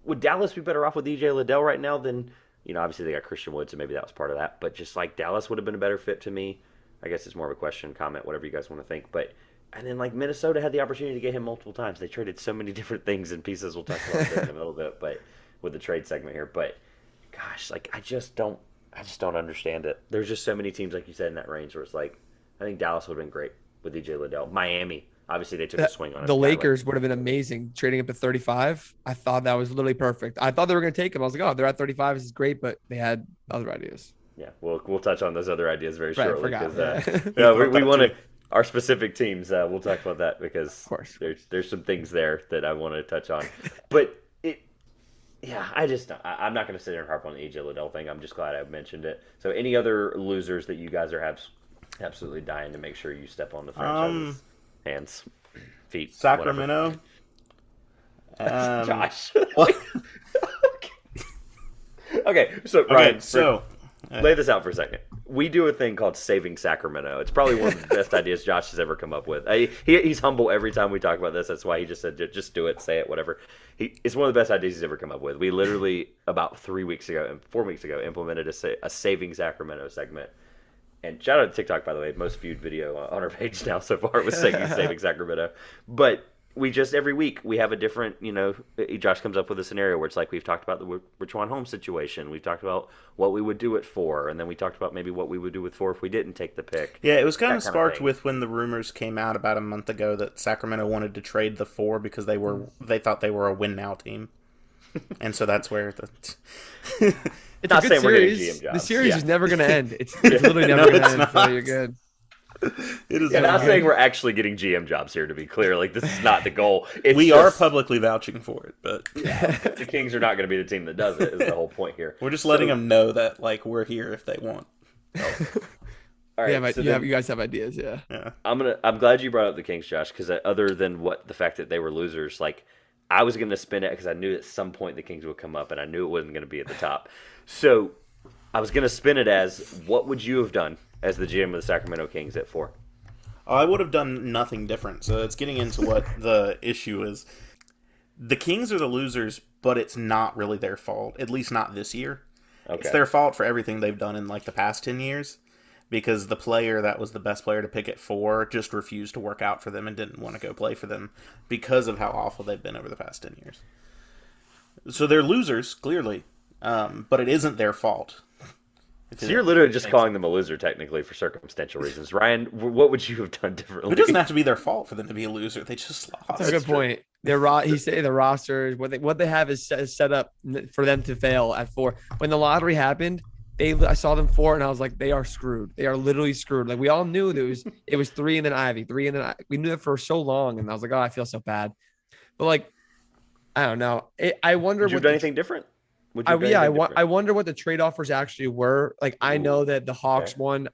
would Dallas be better off with EJ Liddell right now than? Obviously they got Christian Wood, so maybe that was part of that. But just like Dallas would have been a better fit to me. I guess it's more of a question, comment, whatever you guys want to think. And then like Minnesota had the opportunity to get him multiple times. They traded so many different things and pieces. We'll talk about that in a little bit, but with the trade segment here. But gosh, like I just don't understand it. There's just so many teams, like you said, in that range where it's like, I think Dallas would have been great with EJ Liddell. Miami. Obviously, they took a swing on it. The Lakers would have been amazing trading up to 35. I thought that was literally perfect. I thought they were going to take him. I was like, oh, they're at 35. This is great, but they had other ideas. Yeah, we'll touch on those other ideas very shortly. Forgot. We want to our specific teams. We'll talk about that because of course there's some things there that I want to touch on. But I'm not going to sit here and harp on the EJ Liddell thing. I'm just glad I mentioned it. So, any other losers that you guys are absolutely dying to make sure you step on the franchise's hands, feet, Sacramento. Josh. Okay, so Ryan, lay this out for a second. We do a thing called Saving Sacramento. It's probably one of the best ideas Josh has ever come up with. He's humble every time we talk about this. That's why he just said, just do it, say it, whatever. It's one of the best ideas he's ever come up with. We literally, about 4 weeks ago, implemented a Saving Sacramento segment. And shout out to TikTok, by the way, most viewed video on our page now so far was Saving Sacramento. But we just, every week, we have a different, Josh comes up with a scenario where it's like we've talked about the Richaun Holmes situation. We've talked about what we would do it for. And then we talked about maybe what we would do it for if we didn't take the pick. Yeah, it was kind of sparked with when the rumors came out about a month ago that Sacramento wanted to trade the 4 because they thought they were a win-now team. And so that's where the It's Not a good saying we're getting series. GM jobs. The series Yeah. is never going to end. It's literally never No, going to it's end. not. So you're good. it is. Yeah, not Okay. saying we're actually getting GM jobs here. To be clear, like this is not the goal. It's We just, are publicly vouching for it, but the Kings are not going to be the team that does it. Is the whole point here. we're just letting them know that like we're here if they want. All right, Yeah, so you then guys have ideas, yeah. Yeah. I'm glad you brought up the Kings, Josh, because other than the fact that they were losers, like I was going to spin it because I knew at some point the Kings would come up, and I knew it wasn't going to be at the top. So I was going to spin it as, what would you have done as the GM of the Sacramento Kings at 4? I would have done nothing different. So it's getting into what the issue is. The Kings are the losers, but it's not really their fault. At least not this year. Okay. It's their fault for everything they've done in like the past 10 years. Because the player that was the best player to pick at 4 just refused to work out for them and didn't want to go play for them because of how awful they've been over the past 10 years. So they're losers, clearly, but it isn't their fault. So you're literally just calling them a loser, technically, for circumstantial reasons. Ryan, what would you have done differently? It doesn't have to be their fault for them to be a loser. They just lost. That's a good point. He said the roster, what they have is set up for them to fail at 4. When the lottery happened, I saw them 4 and I was like, they are screwed. They are literally screwed. Like we all knew it was 3 and then Ivy, 3 and then we knew it for so long, and I was like, oh, I feel so bad. But like, I don't know. I wonder. Would you have done anything different? I wonder what the trade offers actually were. Like I know that the Hawks one,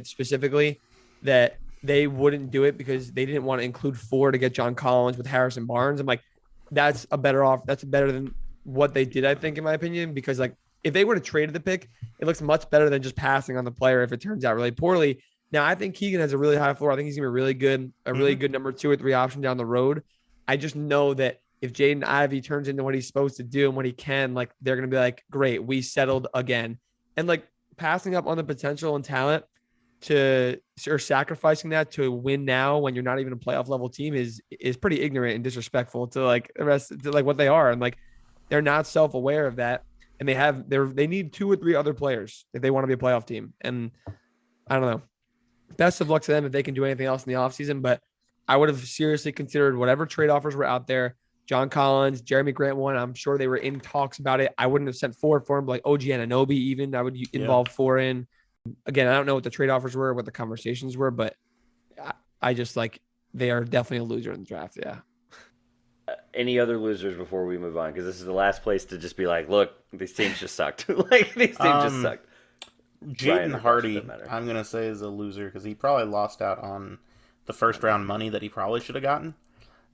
specifically, that they wouldn't do it because they didn't want to include 4 to get John Collins with Harrison Barnes. I'm like, that's better than what they did, I think, in my opinion, because like if they were to trade the pick, it looks much better than just passing on the player if it turns out really poorly. Now, I think Keegan has a really high floor. I think he's going to be really good, a really good number 2 or 3 option down the road. I just know that if Jaden Ivey turns into what he's supposed to do and what he can, like they're going to be like, great, we settled again. And like passing up on the potential and talent or sacrificing that to win now when you're not even a playoff level team is pretty ignorant and disrespectful to like the rest, to like what they are. And like, they're not self-aware of that. And they need 2 or 3 other players if they want to be a playoff team. And I don't know. Best of luck to them if they can do anything else in the offseason. But I would have seriously considered whatever trade offers were out there. John Collins, Jeremy Grant one. I'm sure they were in talks about it. I wouldn't have sent 4 for him, but like OG Anunoby even. I would involve 4 in. Again, I don't know what the trade offers were, what the conversations were, but I just like they are definitely a loser in the draft. Yeah. Any other losers before we move on? Because this is the last place to just be like, look, these teams just sucked. Like these teams just sucked. Jaden Hardy, I'm gonna say, is a loser because he probably lost out on the first round money that he probably should have gotten,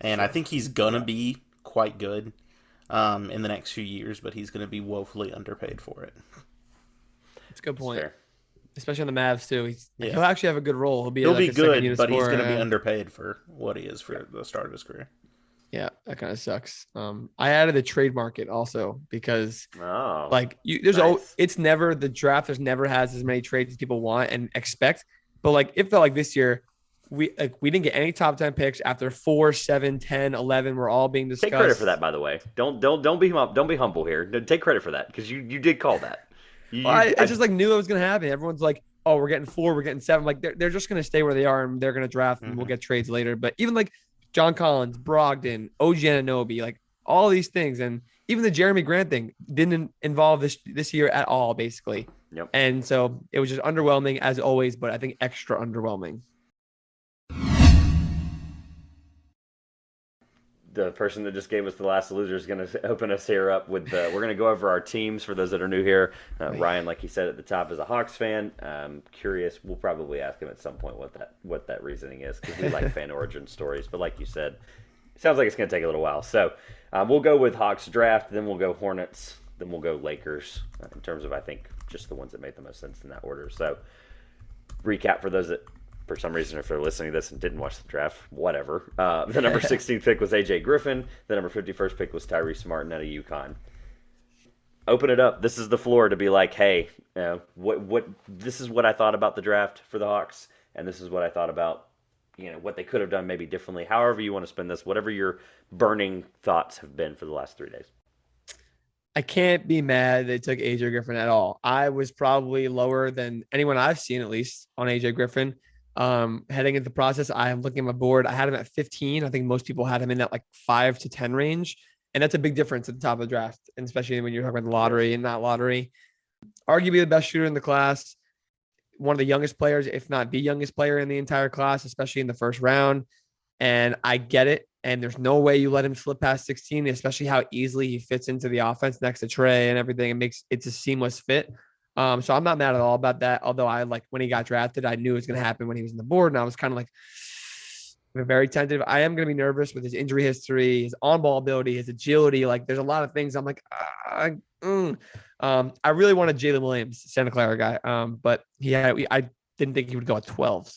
and I think he's gonna be quite good in the next few years, but he's gonna be woefully underpaid for it. That's a good point. Especially on the Mavs too. He'll actually have a good role. He'll be good, but he's going to be underpaid for what he is for the start of his career. Yeah, that kind of sucks. I added the trade market also because it's never the draft. There's never has as many trades as people want and expect. But like it felt like this year, we didn't get any top 10 picks after 4, 7, 10, 11. We're all being discussed. Take credit for that, by the way. Don't be humble here. Take credit for that because you did call that. I just like knew it was going to happen. Everyone's like, oh, we're getting 4, we're getting 7. Like they're just going to stay where they are and they're going to draft and we'll get trades later. But even like John Collins, Brogdon, OG Anunoby, like all these things, and even the Jeremy Grant thing didn't involve this year at all, basically. Yep. And so it was just underwhelming as always, but I think extra underwhelming. The person that just gave us the last loser is going to open us here up with we're going to go over our teams for those that are new here. Ryan, like he said at the top, is a Hawks fan. Curious, we'll probably ask him at some point what that reasoning is because we like fan origin stories. But like you said, it sounds like it's going to take a little while. So we'll go with Hawks draft, then we'll go Hornets, then we'll go Lakers in terms of I think just the ones that made the most sense in that order. So recap for those that for some reason, if they're listening to this and didn't watch the draft, whatever. The number 16th pick was A.J. Griffin. The number 51st pick was Tyrese Martin out of UConn. Open it up. This is the floor to be like, hey, what? This is what I thought about the draft for the Hawks, and this is what I thought about, what they could have done maybe differently. However you want to spin this, whatever your burning thoughts have been for the last 3 days. I can't be mad they took A.J. Griffin at all. I was probably lower than anyone I've seen, at least, on A.J. Griffin. Heading into the process, I am looking at my board. I had him at 15. I think most people had him in that like 5 to 10 range. And that's a big difference at the top of the draft, and especially when you're talking about the lottery and not lottery. Arguably the best shooter in the class, one of the youngest players, if not the youngest player in the entire class, especially in the first round. And I get it. And there's no way you let him slip past 16, especially how easily he fits into the offense next to Trey and everything. It's a seamless fit. So I'm not mad at all about that. Although I like when he got drafted, I knew it was going to happen when he was on the board. And I was kind of like very tentative. I am going to be nervous with his injury history, his on-ball ability, his agility. Like there's a lot of things I'm like, I really wanted Jalen Williams, Santa Clara guy. But I didn't think he would go at 12.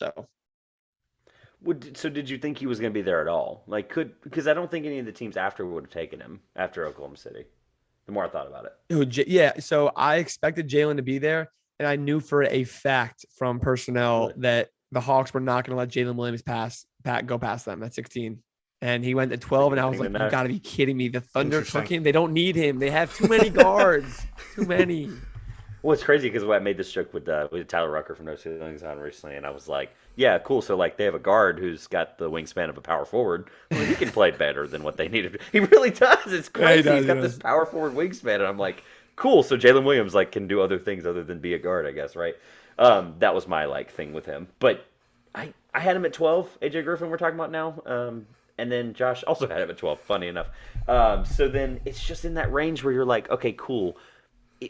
So did you think he was going to be there at all? Because I don't think any of the teams after would have taken him after Oklahoma City. The more I thought about it. Yeah. So I expected Jalen to be there, and I knew for a fact from personnel that the Hawks were not going to let Jalen Williams go past them at 16. And he went to 12, and I was like, you got to be kidding me. The Thunder took him. They don't need him. They have too many guards. Too many. Well, it's crazy because I made this joke with Tyler Rucker from No Ceilings on recently, and I was like, yeah, cool. So, like, they have a guard who's got the wingspan of a power forward. Well, he can play better than what they needed. He really does. It's crazy. Yeah, He's got this power forward wingspan, and I'm like, cool. So Jalen Williams, like, can do other things other than be a guard, I guess, right? That was my, like, thing with him. But I had him at 12, AJ Griffin we're talking about now. And then Josh also had him at 12, funny enough. So then it's just in that range where you're like, okay, cool.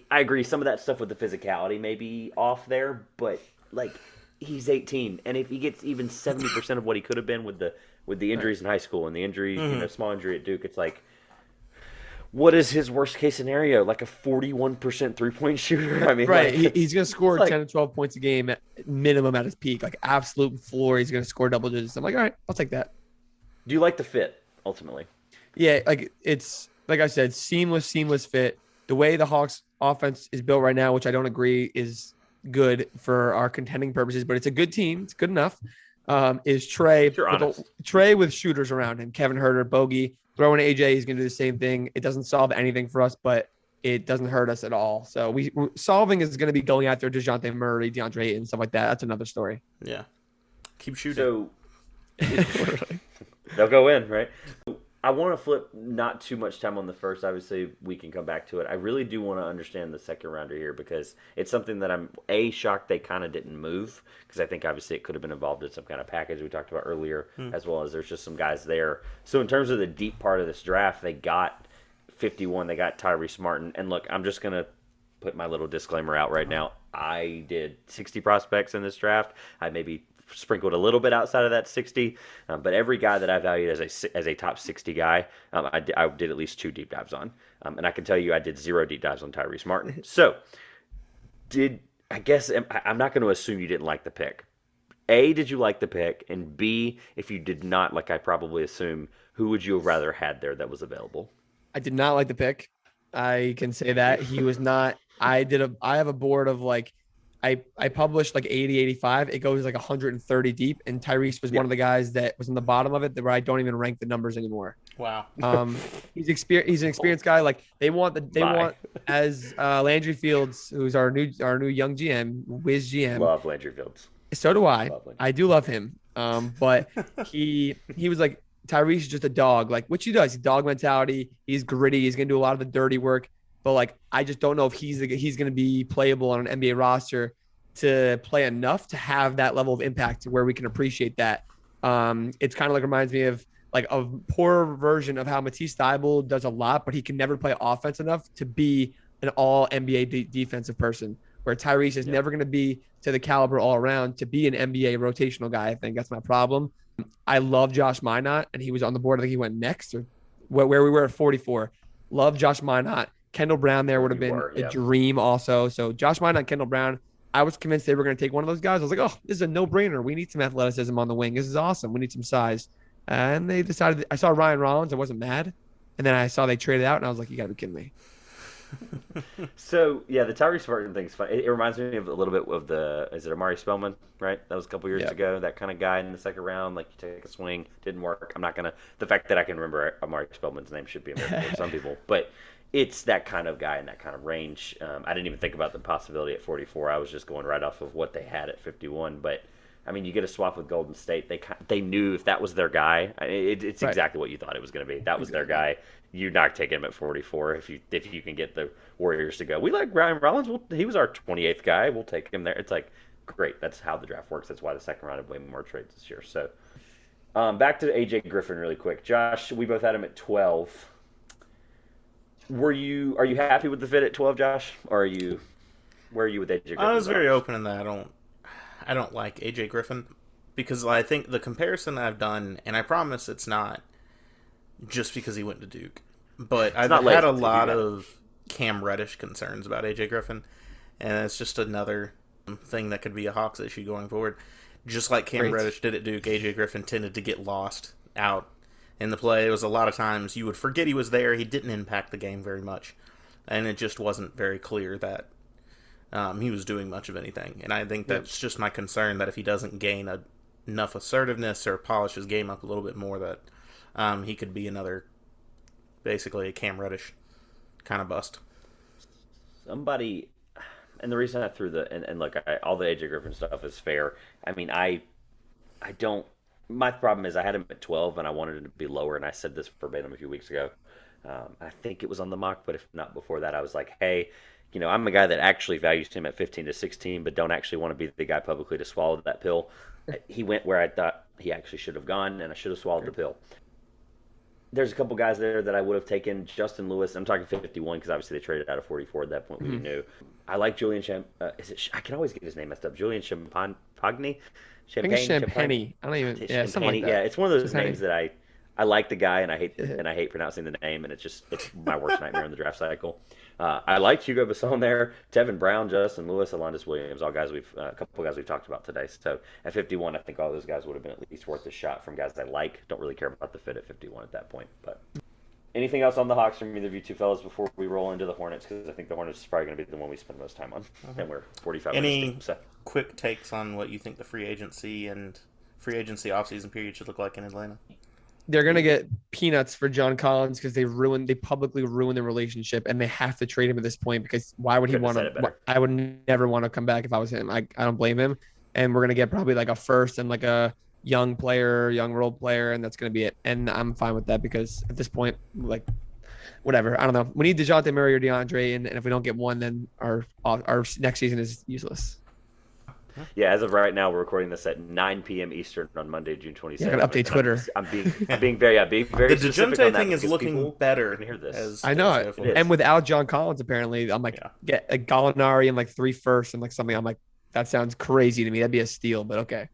I agree. Some of that stuff with the physicality may be off there, but like he's 18, and if he gets even 70% of what he could have been with the injuries in high school and the injury, small injury at Duke, it's like, what is his worst case scenario? Like a 41% 3-point shooter? I mean, right? Like, he's going to score 10 to 12 points a game at minimum at his peak, like absolute floor. He's going to score double digits. I'm like, all right, I'll take that. Do you like the fit ultimately? Yeah, like it's like I said, seamless fit. The way the Hawks offense is built right now, which I don't agree is good for our contending purposes, but it's a good team. It's good enough. Is Trey with shooters around him, Kevin Huerter, Bogey, throwing AJ. He's going to do the same thing. It doesn't solve anything for us, but it doesn't hurt us at all. So solving is going to be going after DeJounte Murray, DeAndre Ayton, stuff like that. That's another story. Yeah. Keep shooting. So they'll go in, right? I want to flip not too much time on the first. Obviously, we can come back to it. I really do want to understand the second rounder here because it's something that I'm, shocked they kind of didn't move because I think obviously it could have been involved in some kind of package we talked about earlier, as well as there's just some guys there. So in terms of the deep part of this draft, they got 51. They got Tyrese Martin. And look, I'm just going to put my little disclaimer out right now. I did 60 prospects in this draft. I maybe sprinkled a little bit outside of that 60, but every guy that I valued as a top 60 guy, I did at least 2 deep dives on, and I can tell you I did 0 deep dives on Tyrese Martin. So, I'm not going to assume you didn't like the pick. A, did you like the pick? And B, if you did not, like I probably assume, who would you have rather had there that was available? I did not like the pick. I can say that he was not. I have a board of like. I published like 80, 85. It goes like 130 deep. And Tyrese was one of the guys that was in the bottom of it where I don't even rank the numbers anymore. Wow. He's an experienced guy. Like they want as Landry Fields, who's our new young GM, whiz GM. Love Landry Fields. So do I. I do love him. But he was like, Tyrese is just a dog, like which he does. Dog mentality. He's gritty. He's going to do a lot of the dirty work. But like, I just don't know if he's going to be playable on an NBA roster to play enough to have that level of impact where we can appreciate that. It's kind of like reminds me of like a poor version of how Matisse Thybulle does a lot, but he can never play offense enough to be an all NBA defensive person. Where Tyrese is never going to be to the caliber all around to be an NBA rotational guy. I think that's my problem. I love Josh Minot, and he was on the board. I think he went next or where we were at 44. Love Josh Minot. Kendall Brown there would have been a dream also. So Josh Minot and Kendall Brown, I was convinced they were going to take one of those guys. I was like, oh, this is a no-brainer. We need some athleticism on the wing. This is awesome. We need some size. And they decided – I saw Ryan Rollins. I wasn't mad. And then I saw they traded out, and I was like, you got to be kidding me. So, yeah, the Tyrese Martin thing's fun. It reminds me of a little bit of is it Amari Spellman, right? That was a couple years ago. That kind of guy in the second round, like you take a swing, didn't work. I'm not going to – the fact that I can remember Amari Spellman's name should be American for some people. But – it's that kind of guy in that kind of range. I didn't even think about the possibility at 44. I was just going right off of what they had at 51. But I mean, you get a swap with Golden State. They knew if that was their guy, it's Right. exactly what you thought it was going to be. That was their guy. You're not taking him at 44 if you can get the Warriors to go. We like Ryan Rollins. He was our 28th guy. We'll take him there. It's like great. That's how the draft works. That's why the second round had way more trades this year. So back to AJ Griffin really quick. Josh, we both had him at 12. Are you happy with the fit at 12, Josh? Or where are you with AJ Griffin? I was very open in that. I don't like AJ Griffin because I think the comparison I've done, and I promise it's not just because he went to Duke, but I've had a lot of Cam Reddish concerns about AJ Griffin, and it's just another thing that could be a Hawks issue going forward. Just like Cam Reddish did at Duke, AJ Griffin tended to get lost out in the play. It was a lot of times you would forget he was there. He didn't impact the game very much, and it just wasn't very clear that he was doing much of anything. And I think that's just my concern, that if he doesn't gain enough assertiveness or polish his game up a little bit more, that he could be basically a Cam Reddish kind of bust. Somebody, and the reason I threw and look, all the AJ Griffin stuff is fair. I mean, I don't. My problem is I had him at 12 and I wanted him to be lower, and I said this verbatim a few weeks ago. I think it was on the mock, but if not before that, I was like, hey, I'm a guy that actually values him at 15 to 16, but don't actually want to be the guy publicly to swallow that pill. He went where I thought he actually should have gone, and I should have swallowed the pill. There's a couple guys there that I would have taken. Justin Lewis, I'm talking 51 because obviously they traded out of 44 at that point. We knew. I like Julian I can always get his name messed up. Julian Champagne? I think it's Champagne. I don't even. Yeah, something like that. Yeah, it's one of those names that I like the guy and I hate pronouncing the name, and it's my worst nightmare in the draft cycle. I like Hugo Basson there, Tevin Brown, Justin Lewis, Alondas Williams, all guys a couple guys we've talked about today. So at 51, I think all those guys would have been at least worth a shot from guys I like. Don't really care about the fit at 51 at that point. But anything else on the Hawks from either of you two fellas before we roll into the Hornets? Because I think the Hornets is probably going to be the one we spend most time on, and we're 45 minutes deep. So. Quick takes on what you think the free agency offseason period should look like in Atlanta? They're gonna get peanuts for John Collins because they publicly ruined the relationship, and they have to trade him at this point because why would he want to? I would never want to come back if I was him. I don't blame him, and we're gonna get probably like a first and like a young role player, and that's gonna be it. And I'm fine with that because at this point, like whatever, I don't know. We need DeJounte Murray or DeAndre, and if we don't get one, then our next season is useless. Yeah, as of right now, we're recording this at 9 p.m. Eastern on Monday, June 27th. Yeah, update Twitter. I'm being very the DeJounte thing is looking better. Hear this. I know it. And without John Collins, apparently, I'm like, get a Gallinari and like 3 firsts and like something. I'm like, that sounds crazy to me. That'd be a steal, but okay.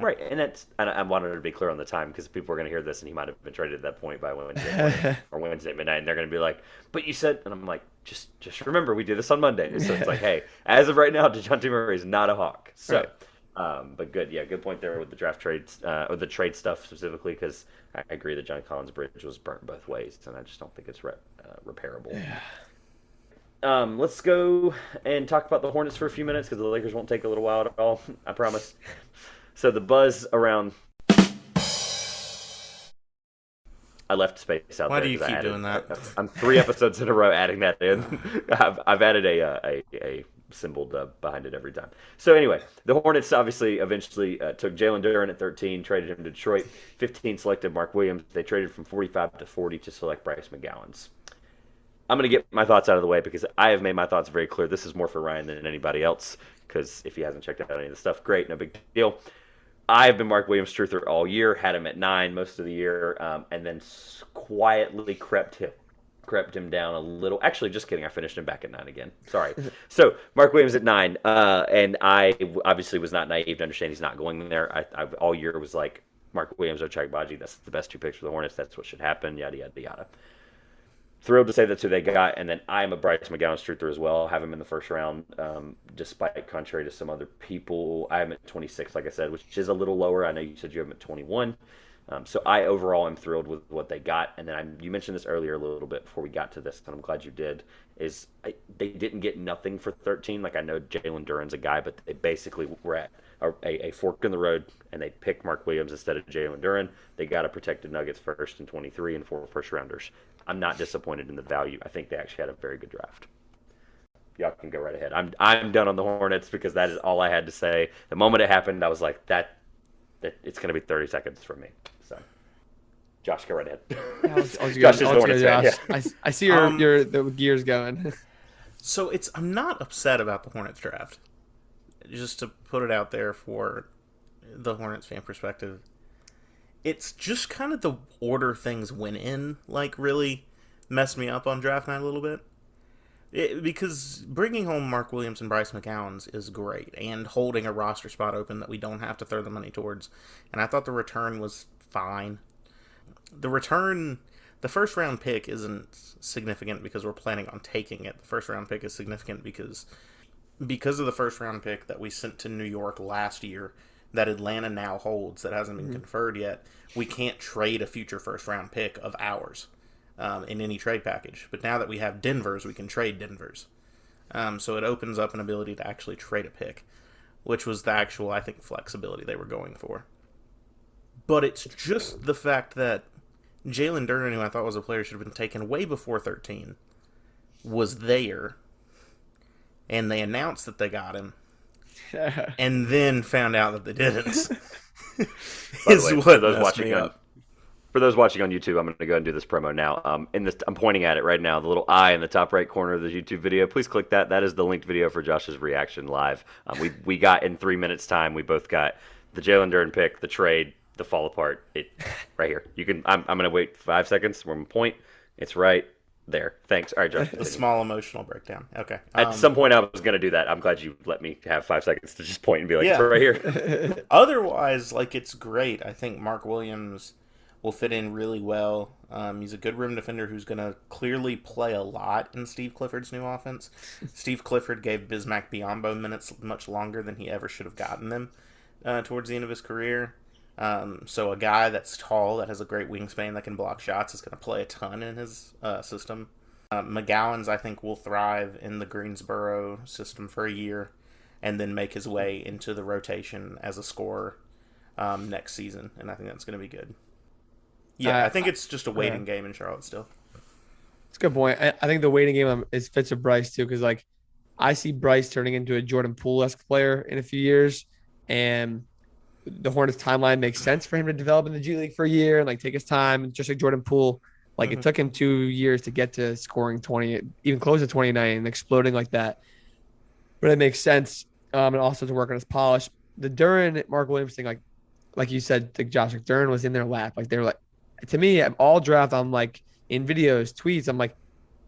Right, and I wanted to be clear on the time because people are going to hear this and he might have been traded at that point by Wednesday morning or Wednesday midnight, and they're going to be like, "But you said," and I'm like, "Just remember, we do this on Monday." So it's like, hey, as of right now, DeJounte Murray is not a Hawk. So, but good point there with the draft trades or the trade stuff specifically because I agree that John Collins' bridge was burnt both ways, and I just don't think it's repairable. Let's go and talk about the Hornets for a few minutes because the Lakers won't take a little while at all. I promise. So the buzz around. I left space out there. Why do you keep doing that? I'm 3 episodes in a row adding that in. I've added a symbol behind it every time. So anyway, the Hornets obviously eventually took Jalen Duren at 13, traded him to Detroit. 15 selected Mark Williams. They traded from 45 to 40 to select Bryce McGowens. I'm going to get my thoughts out of the way because I have made my thoughts very clear. This is more for Ryan than anybody else because if he hasn't checked out any of the stuff, great, no big deal. I've been Mark Williams' truther all year, had him at 9 most of the year, and then quietly crept him down a little. Actually, just kidding. I finished him back at 9 again. Sorry. So Mark Williams at 9, and I obviously was not naive to understand he's not going there. I all year was like Mark Williams or Chuck Baji. That's the best 2 picks for the Hornets. That's what should happen. Yada yada yada. Thrilled to say that's who they got, and then I'm a Bryce McGowens truther as well. Have him in the first round, despite contrary to some other people. I have him at 26, like I said, which is a little lower. I know you said you have him at 21. So I overall am thrilled with what they got. And then you mentioned this earlier a little bit before we got to this, and I'm glad you did, they didn't get nothing for 13. Like I know Jalen Duren's a guy, but they basically were at a fork in the road, and they picked Mark Williams instead of Jalen Duren. They got a protected Nuggets first in 23 and 4 first rounders. I'm not disappointed in the value. I think they actually had a very good draft. y'all can go right ahead. I'm done on the Hornets because that is all I had to say. The moment it happened, I was like, that it's going to be 30 seconds from me. So, Josh, go right ahead. Josh is the Hornets fan, yeah. I see your the gears going. So I'm not upset about the Hornets draft. Just to put it out there for the Hornets fan perspective, it's just kind of the order things went in, like, really messed me up on draft night a little bit. Because bringing home Mark Williams and Bryce McGowens is great, and holding a roster spot open that we don't have to throw the money towards. And I thought the return was fine. The first round pick isn't significant because we're planning on taking it. The first round pick is significant because of the first round pick that we sent to New York last year that Atlanta now holds that hasn't been conferred yet. We can't trade a future first round pick of ours in any trade package. But now that we have Denver's, we can trade Denver's. So it opens up an ability to actually trade a pick, which was the actual, I think, flexibility they were going for. But it's just the fact that Jalen Duren, who I thought was a player should have been taken way before 13, was there, and they announced that they got him, and then found out that they didn't. For those watching on YouTube, I'm going to go ahead and do this promo now. I'm pointing at it right now, the little eye in the top right corner of the YouTube video. Please click that. That is the linked video for Josh's reaction live. We got in 3 minutes time. We both got the Jalen Duren pick, the trade, the fall apart. It right here. You can. I'm going to wait 5 seconds. We're on point. It's right there. Thanks. All right, Josh. The small emotional breakdown. Okay. At some point, I was going to do that. I'm glad you let me have 5 seconds to just point and be like, yeah. Right here. Otherwise, like, it's great. I think Mark Williams will fit in really well. He's a good rim defender who's going to clearly play a lot in Steve Clifford's new offense. Steve Clifford gave Bismack Biyombo minutes much longer than he ever should have gotten them towards the end of his career. So a guy that's tall, that has a great wingspan, that can block shots, is going to play a ton in his system. McGowens, I think, will thrive in the Greensboro system for a year and then make his way into the rotation as a scorer next season, and I think that's going to be good. Yeah, I think it's just a waiting game in Charlotte still. It's a good point. I think the waiting game is fits with Bryce too, because like I see Bryce turning into a Jordan Poole-esque player in a few years, and the Hornets timeline makes sense for him to develop in the G League for a year and like take his time, just like Jordan Poole. Like it took him 2 years to get to scoring 20, even close to 29 and exploding like that. But it makes sense, and also to work on his polish. The Duren Mark Williams thing, like you said, like Josh, like Duren was in their lap. Like they were like, to me, all draft, I'm like in videos, tweets, I'm like,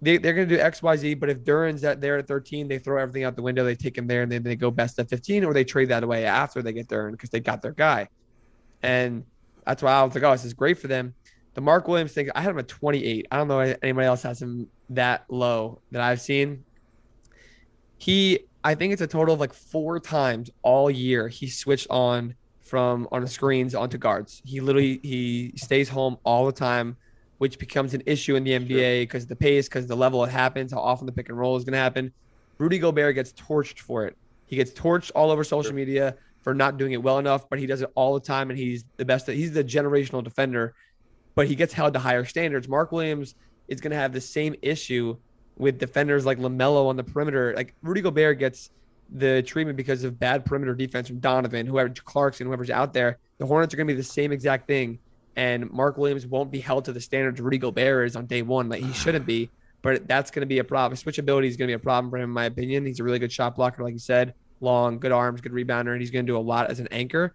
they're going to do X, Y, Z. But if Duren's there at 13, they throw everything out the window. They take him there and then they go best at 15, or they trade that away after they get Duren because they got their guy. And that's why I was like, oh, this is great for them. The Mark Williams thing, I had him at 28. I don't know if anybody else has him that low that I've seen. I think it's a total of like 4 times all year he switched on the screens onto guards. He stays home all the time, which becomes an issue in the NBA because the pace, because the level it happens, how often the pick and roll is going to happen. Rudy Gobert gets torched for it. He gets torched all over social media for not doing it well enough, but he does it all the time, and he's the best. He's the generational defender, but he gets held to higher standards. Mark Williams is going to have the same issue with defenders like LaMelo on the perimeter. Like Rudy Gobert gets the treatment because of bad perimeter defense from Donovan, Clarkson, whoever's out there. The Hornets are going to be the same exact thing, and Mark Williams won't be held to the standards Rudy Gobert is on day one. Like he shouldn't be, but that's going to be a problem. Switchability is going to be a problem for him, in my opinion. He's a really good shot blocker, like you said, long, good arms, good rebounder, and he's going to do a lot as an anchor.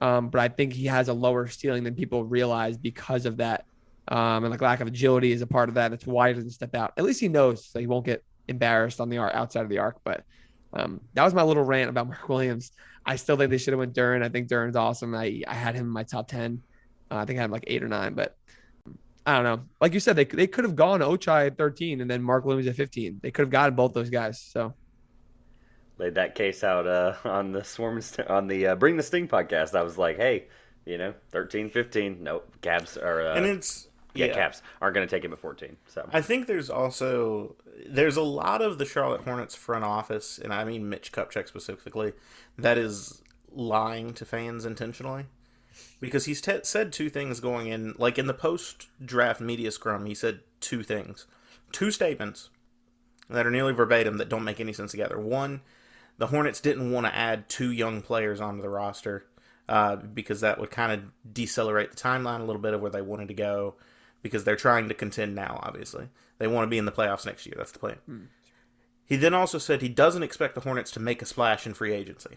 But I think he has a lower ceiling than people realize because of that. And like lack of agility is a part of that. That's why he doesn't step out. At least he knows so he won't get embarrassed on the arc outside of the arc. But that was my little rant about Mark Williams. I still think they should have went Duren. I think Duren's awesome. I had him in my top 10. I think I had him like 8 or 9, but I don't know. Like you said, they could have gone Ochai at 13 and then Mark Williams at 15. They could have gotten both those guys. So laid that case out on the Bring the Sting podcast. I was like, hey, 13, 15. Nope, Cavs are and it's Cavs aren't going to take him at 14. So I think there's a lot of the Charlotte Hornets front office, and I mean Mitch Kupchak specifically, that is lying to fans intentionally. Because he's said 2 things going in, like in the post-draft media scrum, he said 2 things. 2 statements. that are nearly verbatim that don't make any sense together. One, the Hornets didn't want to add 2 young players onto the roster because that would kind of decelerate the timeline a little bit of where they wanted to go, because they're trying to contend now, obviously. They want to be in the playoffs next year. That's the plan. He then also said he doesn't expect the Hornets to make a splash in free agency.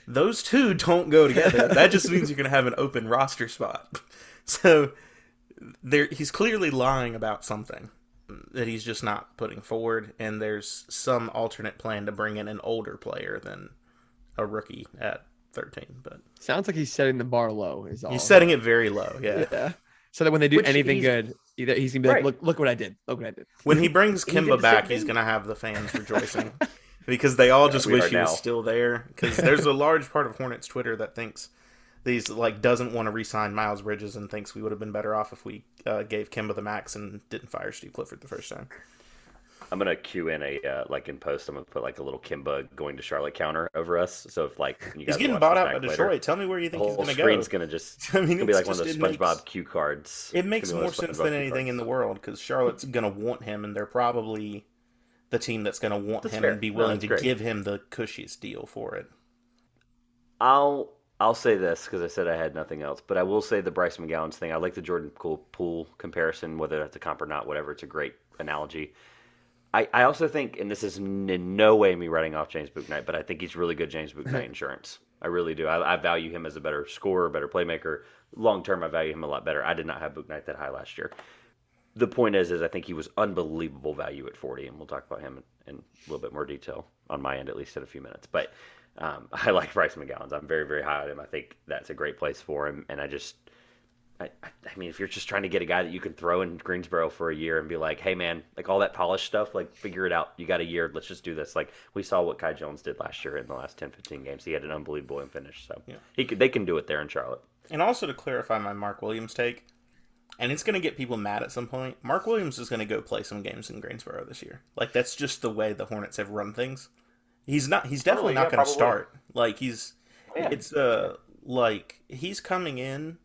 Those two don't go together. That just means you're going to have an open roster spot. So he's clearly lying about something that he's just not putting forward, and there's some alternate plan to bring in an older player than a rookie at 13. But sounds like he's setting the bar low. Is all he's setting it very low. Yeah. So that when they do anything good, he's gonna be like, look what I did. Look what I did. When he brings Kimba back, he's gonna have the fans rejoicing because they all just wish he was still there. Because there's a large part of Hornets Twitter that thinks doesn't want to re-sign Miles Bridges and thinks we would have been better off if we gave Kimba the max and didn't fire Steve Clifford the first time. I'm gonna cue in a in post. I'm gonna put a little Kimba going to Charlotte counter over us. So if you guys he's getting bought out by Detroit, later, tell me where you think he's gonna go. The screen's gonna just gonna be like one of those SpongeBob cue cards. It makes more sense than anything in the world because Charlotte's gonna want him, and they're probably the team that's gonna want him and be willing to give him the cushiest deal for it. I'll say this because I said I had nothing else, but I will say the Bryce McGowan's thing. I like the Jordan Poole comparison, whether that's a comp or not, whatever. It's a great analogy. I also think, and this is in no way me writing off James Bouknight, but I think he's really good James Bouknight insurance. I really do. I value him as a better scorer, better playmaker. Long term, I value him a lot better. I did not have Bouknight that high last year. The point is I think he was unbelievable value at 40, and we'll talk about him in a little bit more detail on my end, at least in a few minutes. But I like Bryce McGowan's. I'm very, very high on him. I think that's a great place for him, and I mean, if you're just trying to get a guy that you can throw in Greensboro for a year and be like, hey, man, all that polished stuff, figure it out. You got a year. Let's just do this. We saw what Kai Jones did last year in the last 10, 15 games. He had an unbelievable finish. So they can do it there in Charlotte. And also to clarify my Mark Williams take, and it's going to get people mad at some point, Mark Williams is going to go play some games in Greensboro this year. That's just the way the Hornets have run things. He's definitely not going to start. He's coming in.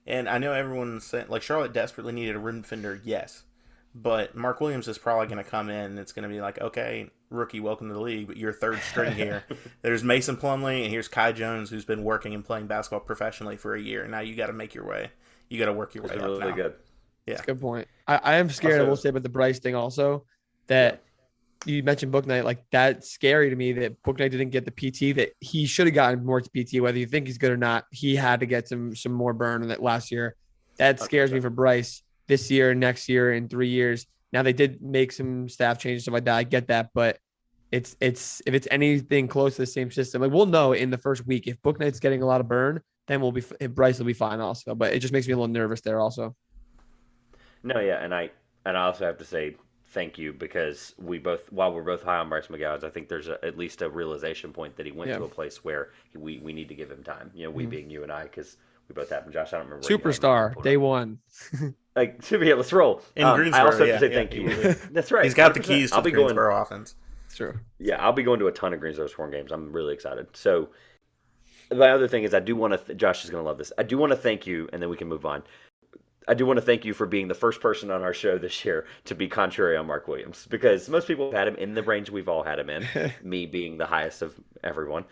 And I know everyone's saying, Charlotte desperately needed a rim defender, yes. But Mark Williams is probably going to come in, and it's going to be okay, rookie, welcome to the league, but you're third string here. There's Mason Plumlee, and here's Kai Jones, who's been working and playing basketball professionally for a year. And now you got to make your way. You got to work your way up really now. Good. Yeah. That's a good point. I am scared, also, I will say, about the Bryce thing also, that you mentioned Bouknight. That's scary to me that Bouknight didn't get the PT that he should have gotten more PT, whether you think he's good or not. He had to get some more burn in that last year. That scares me for Bryce this year, next year, in 3 years. Now they did make some staff changes, stuff like that. I get that, but it's if it's anything close to the same system, we'll know in the first week. If Bouknight's getting a lot of burn, then Bryce will be fine also. But it just makes me a little nervous there also. No, yeah, and I also have to say thank you, because while we're both high on Bryce McGowan, I think there's at least a realization point that he went to a place where we need to give him time. We being you and I, because we both have him. Josh, I don't remember. Superstar, day one. Let's roll. In Greensboro, I also have to say thank you. That's right. He's got the keys to the Greensboro offense. It's true. Yeah, I'll be going to a ton of Greensboro Swarm games. I'm really excited. So my other thing is I do want to. Josh is going to love this. I do want to thank you, and then we can move on. I do want to thank you for being the first person on our show this year to be contrary on Mark Williams, because most people have had him in the range we've all had him in, me being the highest of everyone.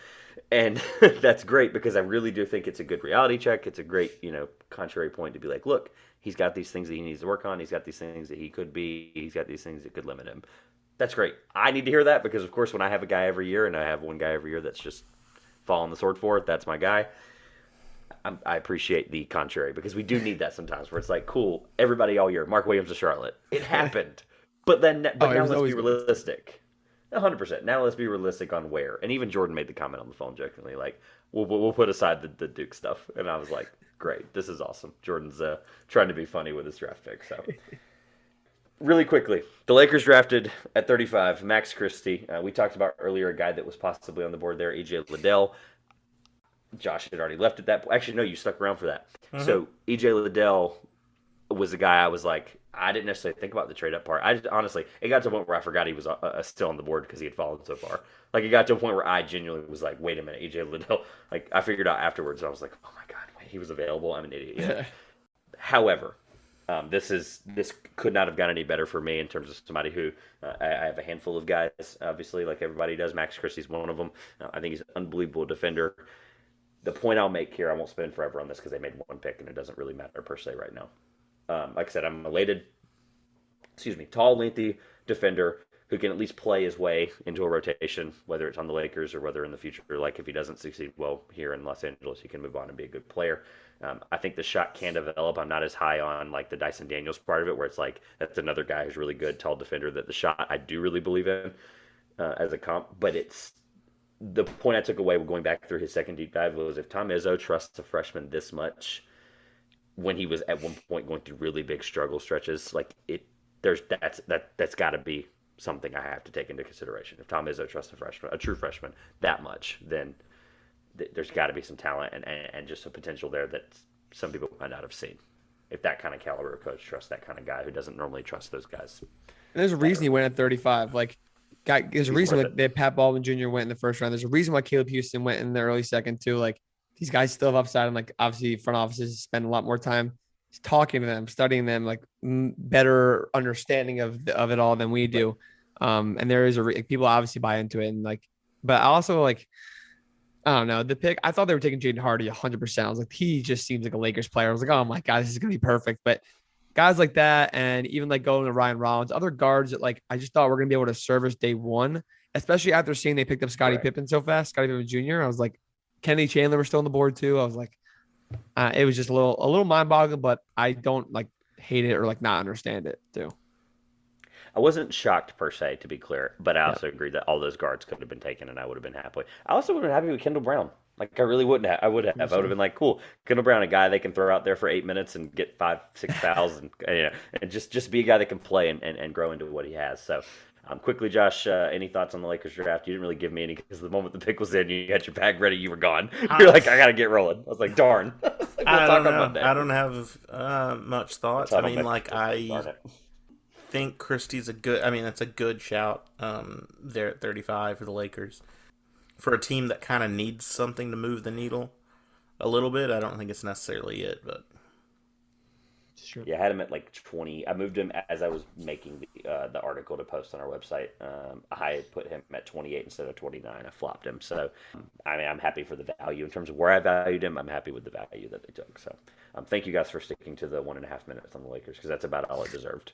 And that's great, because I really do think it's a good reality check. It's a great, contrary point to be like, look, he's got these things that he needs to work on. He's got these things that he could be. He's got these things that could limit him. That's great. I need to hear that, because, of course, when I have a guy every year, and I have one guy every year that's just falling the sword for it, that's my guy. I appreciate the contrary, because we do need that sometimes, where it's cool, everybody all year, Mark Williams to Charlotte. It happened. But now let's be realistic. 100%. Now let's be realistic on where. And even Jordan made the comment on the phone jokingly, we'll put aside the Duke stuff. And I was like, great, this is awesome. Jordan's trying to be funny with his draft pick. So, really quickly, the Lakers drafted at 35, Max Christie. We talked about earlier a guy that was possibly on the board there, EJ Liddell. Josh had already left at that point. Actually, no, you stuck around for that. Mm-hmm. So EJ Liddell was a guy I was like, I didn't necessarily think about the trade up part. Honestly, it got to a point where I forgot he was still on the board because he had fallen so far. It got to a point where I genuinely was like, wait a minute, EJ Liddell. I figured out afterwards, I was like, oh my God, wait, he was available. I'm an idiot. However, This could not have gone any better for me in terms of somebody who I have a handful of guys, obviously, like everybody does. Max Christie's one of them. I think he's an unbelievable defender. The point I'll make here, I won't spend forever on this because they made one pick and it doesn't really matter per se right now. Like I said, I'm elated. Tall, lengthy defender who can at least play his way into a rotation, whether it's on the Lakers or whether in the future, like if he doesn't succeed well here in Los Angeles, he can move on and be a good player. I think the shot can develop. I'm not as high on like the Dyson Daniels part of it, where it's like that's another guy who's really good, tall defender. That the shot I do really believe in as a comp, but it's the point I took away going back through his second deep dive was if Tom Izzo trusts a freshman this much, when he was at one point going through really big struggle stretches, like that's got to be something I have to take into consideration. If Tom Izzo trusts a true freshman, that much, then there's got to be some talent and just some potential there that some people might not have seen. If that kind of caliber of coach trusts that kind of guy who doesn't normally trust those guys. And there's a reason he went at 35. There's a reason that Pat Baldwin Jr. went in the first round. There's a reason why Caleb Houston went in the early second too. Like these guys still have upside, and like obviously front offices spend a lot more time talking to them, studying them, like better understanding of it all than we do. And there is people obviously buy into it, and but I also I don't know the pick. I thought they were taking Jaden Hardy 100%. I was like, he just seems like a Lakers player. I was like, oh my god, this is gonna be perfect. But guys like that, and even going to Ryan Rollins, other guards that I just thought we're gonna be able to service day one, especially after seeing they picked up Scottie Pippen so fast, Scottie Pippen Jr. I was like, Kennedy Chandler was still on the board too. I was like, it was just a little mind-boggling, but I don't hate it or not understand it too. I wasn't shocked per se, to be clear, but I also agree that all those guards could have been taken, and I would have been happy. I also would have been happy with Kendall Brown. I really wouldn't have. I would have. I would have been like, cool, Kendall Brown, a guy they can throw out there for 8 minutes and get 5-6 fouls, and just be a guy that can play and grow into what he has. So, quickly, Josh, any thoughts on the Lakers draft? You didn't really give me any because the moment the pick was in, you had your bag ready, you were gone. You're like, I gotta get rolling. I was like, darn. I don't know. I don't have much thoughts. I mean, I think Christie's it's a good shout there at 35 for the Lakers. For a team that kind of needs something to move the needle a little bit, I don't think it's necessarily it, but... Sure. Yeah, I had him at 20. I moved him as I was making the article to post on our website. I put him at 28 instead of 29. I flopped him. So, I'm happy for the value. In terms of where I valued him, I'm happy with the value that they took. So, thank you guys for sticking to the 1.5 minutes on the Lakers because that's about all it deserved,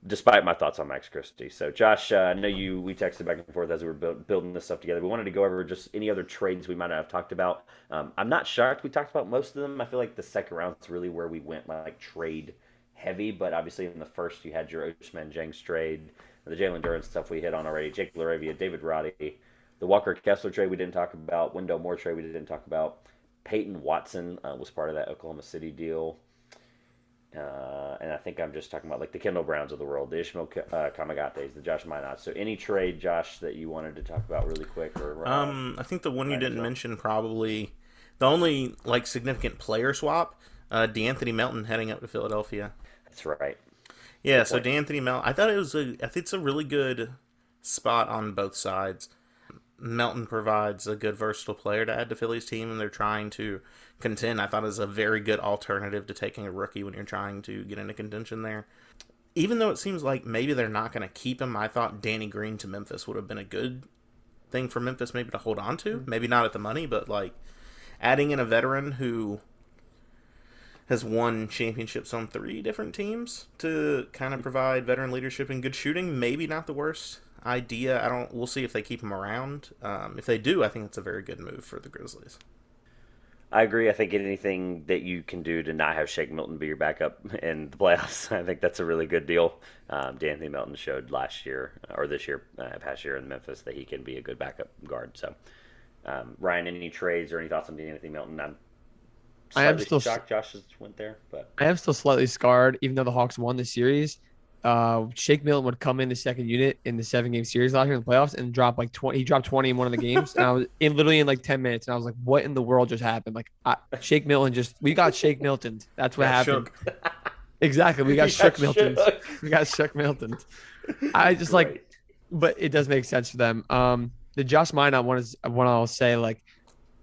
despite my thoughts on Max Christie. So, Josh, I know we texted back and forth as we were building this stuff together. We wanted to go over just any other trades we might not have talked about. I'm not shocked we talked about most of them. I feel like the second round is really where we went trade heavy, but obviously in the first you had your Ousmane Jennings trade, the Jalen Duren stuff we hit on already, Jake LaRavia, David Roddy, the Walker Kessler trade we didn't talk about, Wendell Moore trade we didn't talk about, Peyton Watson was part of that Oklahoma City deal. And I think I'm just talking about the Kendall Browns of the world, the Ishmael Kamagates, the Josh Minot. So any trade, Josh, that you wanted to talk about really quick? I think the one you didn't mention, probably the only significant player swap, DeAnthony Melton heading up to Philadelphia. That's right. Yeah, good so DeAnthony Melton, I think it's a really good spot on both sides. Melton provides a good versatile player to add to Philly's team, and they're trying to contend. I thought it was a very good alternative to taking a rookie when you're trying to get into contention there. Even though it seems like maybe they're not going to keep him, I thought Danny Green to Memphis would have been a good thing for Memphis maybe to hold on to. Maybe not at the money, but adding in a veteran who has won championships on 3 different teams to kind of provide veteran leadership and good shooting, maybe not the worst idea. We'll see if they keep him around. If they do, I think it's a very good move for the Grizzlies. I agree. I think anything that you can do to not have Shake Milton be your backup in the playoffs, I think that's a really good deal. D'Anthony Melton showed last year, or this year, past year in Memphis, that he can be a good backup guard. So, Ryan, any trades or any thoughts on D'Anthony Melton? I am still shocked Josh just went there, but I am still slightly scarred, even though the Hawks won the series. Shake Milton would come in the second unit in the 7-game series last year in the playoffs and drop 20. He dropped 20 in one of the games, and I was literally in 10 minutes, and I was like, "What in the world just happened?" Shake Milton we got Shake Milton. That's what happened. Exactly, we got Shook Milton. We got Shook Milton. I just but it does make sense for them. The Josh Minot one is one I'll say.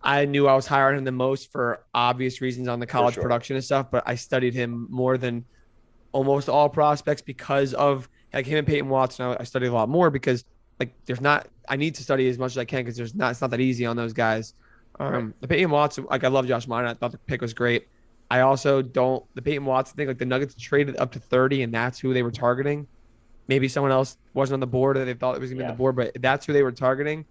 I knew I was higher on him the most for obvious reasons on the college production and stuff, but I studied him more than almost all prospects because of like him and Peyton Watson. I studied a lot more because like there's not. I need to study as much as I can because there's not. It's not that easy on those guys. Right. The Peyton Watson, like I love Josh Miner. I thought the pick was great. I also don't the Peyton Watson thing. Like the Nuggets traded up to 30, and that's who they were targeting. Maybe someone else wasn't on the board or they thought it was gonna be on the board, but that's who they were targeting.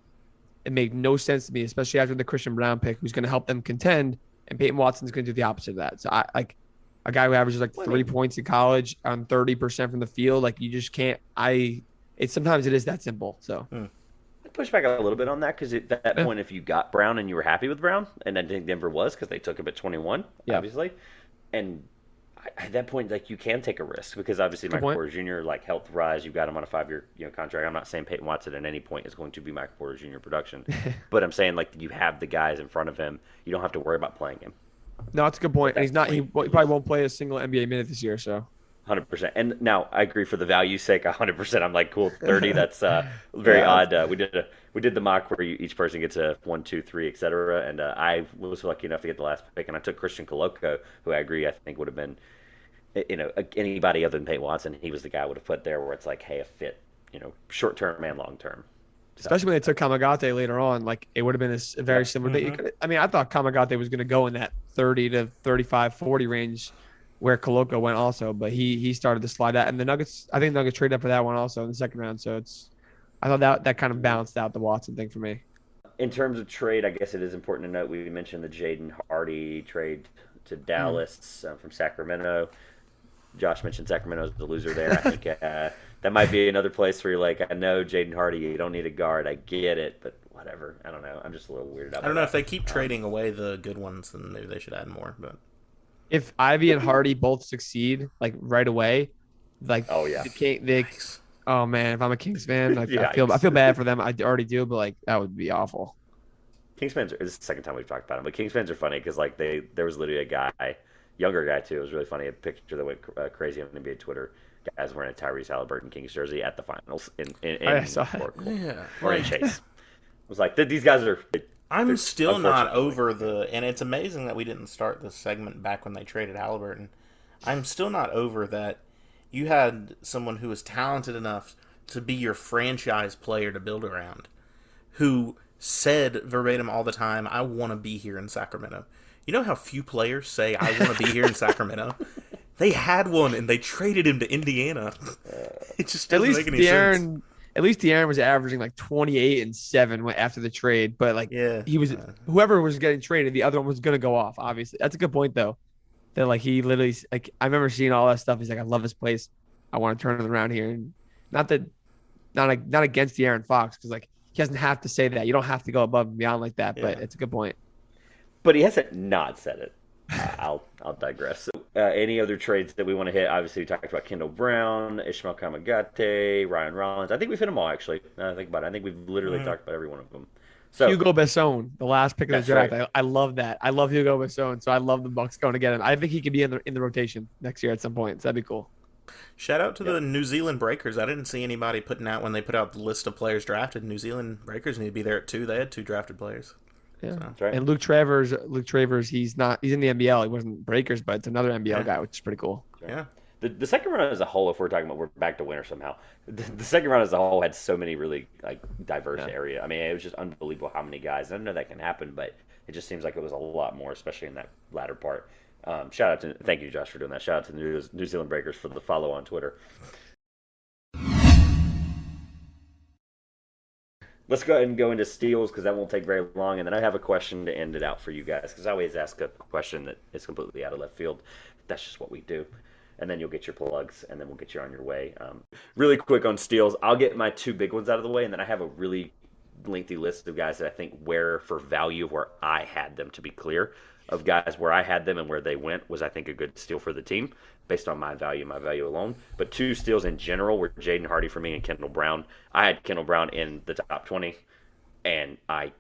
It made no sense to me, especially after the Christian Brown pick, who's going to help them contend, and Peyton Watson's going to do the opposite of that. So I like a guy who averages like 3 points in college on 30% from the field. Like you just can't. It's sometimes it is that simple. So I push back a little bit on that because at that point, if you got Brown and you were happy with Brown, and I think Denver was because they took him at 21, obviously, and at that point, like you can take a risk because obviously Michael Porter Jr. like health rise, you've got him on a 5-year contract. I'm not saying Peyton Watson at any point is going to be Michael Porter Jr. production, but I'm saying like you have the guys in front of him, you don't have to worry about playing him. No, that's a good point. And he's not. He probably won't play a single NBA minute this year. So 100%. And now I agree for the value's sake, 100%. I'm like, cool, 30. That's very odd. We did the mock where each person gets a 1, 2, 3, etc. And I was lucky enough to get the last pick, and I took Christian Coloco, who I agree I think would have been, anybody other than Peyton Watson. He was the guy I would have put there where it's like, hey, a fit, short term and long term. Especially when they took Kamagate later on, like it would have been a very similar thing. I mean, I thought Kamagate was going to go in that 30 to 35, 40 range where Coloco went also, but he started to slide out. And the Nuggets, I think the Nuggets traded up for that one also in the second round. So I thought that kind of balanced out the Watson thing for me. In terms of trade, I guess it is important to note we mentioned the Jaden Hardy trade to Dallas from Sacramento. Josh mentioned Sacramento's the loser there. I think that might be another place where you're like, I know Jaden Hardy, you don't need a guard. I get it, but whatever. I don't know. I'm just a little weirded out. I don't know if they keep trading away the good ones, then maybe they should add more. But if Ivy and Hardy both succeed like right away, like oh man, if I'm a Kings fan, I feel bad for them. I already do, but like that would be awful. Kings fans this is the second time we've talked about them, but Kings fans are funny because like there was literally a guy. Younger guy too. It was really funny. A picture that went crazy on NBA Twitter. Guys wearing a Tyrese Halliburton Kings jersey at the finals in or Chase. It was like these guys are. I'm still not over and it's amazing that we didn't start this segment back when they traded Halliburton. I'm still not over that you had someone who was talented enough to be your franchise player to build around, who said verbatim all the time, "I want to be here in Sacramento." You know how few players say, I want to be here in Sacramento? They had one, and they traded him to Indiana. It just doesn't make any sense. At least De'Aaron was averaging like 28 and 7 after the trade. But like he was whoever was getting traded, the other one was going to go off, obviously. That's a good point, though. That like he literally – like I remember seeing all that stuff. He's like, I love this place. I want to turn it around here. And not against De'Aaron Fox because like he doesn't have to say that. You don't have to go above and beyond like that. But it's a good point. But he hasn't not said it. I'll digress. So, any other trades that we want to hit? Obviously, we talked about Kendall Brown, Ishmael Kamagate, Ryan Rollins. I think we've hit them all, actually. Now that I think about it. I think we've literally talked about every one of them. So Hugo Besson, the last pick of the draft. Right. I love that. I love Hugo Besson, so I love the Bucks going to get him. I think he could be in the rotation next year at some point. So that'd be cool. Shout out to the New Zealand Breakers. I didn't see anybody putting out when they put out the list of players drafted. New Zealand Breakers need to be there at 2. They had 2 drafted players. Yeah, that's right. And Luke Travers, he's in the NBL. He wasn't Breakers, but it's another NBL guy, which is pretty cool. Right. Yeah. The second round as a whole, if we're talking about we're back to winter somehow, the second round as a whole had so many really like diverse area. I mean, it was just unbelievable how many guys. I know that can happen, but it just seems like it was a lot more, especially in that latter part. Thank you, Josh, for doing that. Shout out to the New Zealand Breakers for the follow on Twitter. Let's go ahead and go into steals because that won't take very long. And then I have a question to end it out for you guys because I always ask a question that is completely out of left field. That's just what we do. And then you'll get your plugs and then we'll get you on your way. Really quick on steals. I'll get my 2 big ones out of the way. And then I have a really lengthy list of guys that I think where for value where I had them, to be clear, of guys where I had them and where they went was, I think, a good steal for the team based on my value alone. But 2 steals in general were Jaden Hardy for me and Kendall Brown. I had Kendall Brown in the top 20, and I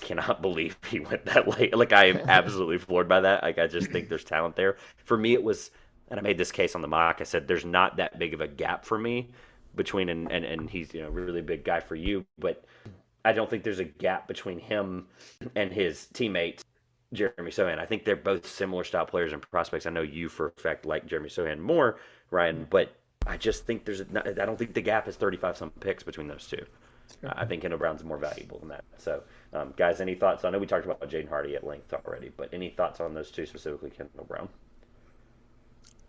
cannot believe he went that late. Like, I am absolutely floored by that. Like, I just think there's talent there. For me, it was, and I made this case on the mock, I said there's not that big of a gap for me between, and he's a really big guy for you, but I don't think there's a gap between him and his teammates Jeremy Sohan. I think they're both similar style players and prospects. I know you for a fact like Jeremy Sohan more, Ryan, but I just think I don't think the gap is 35 some picks between those two. I think Kendall Brown's more valuable than that. So, guys, any thoughts? I know we talked about Jaden Hardy at length already, but any thoughts on those two, specifically Kendall Brown?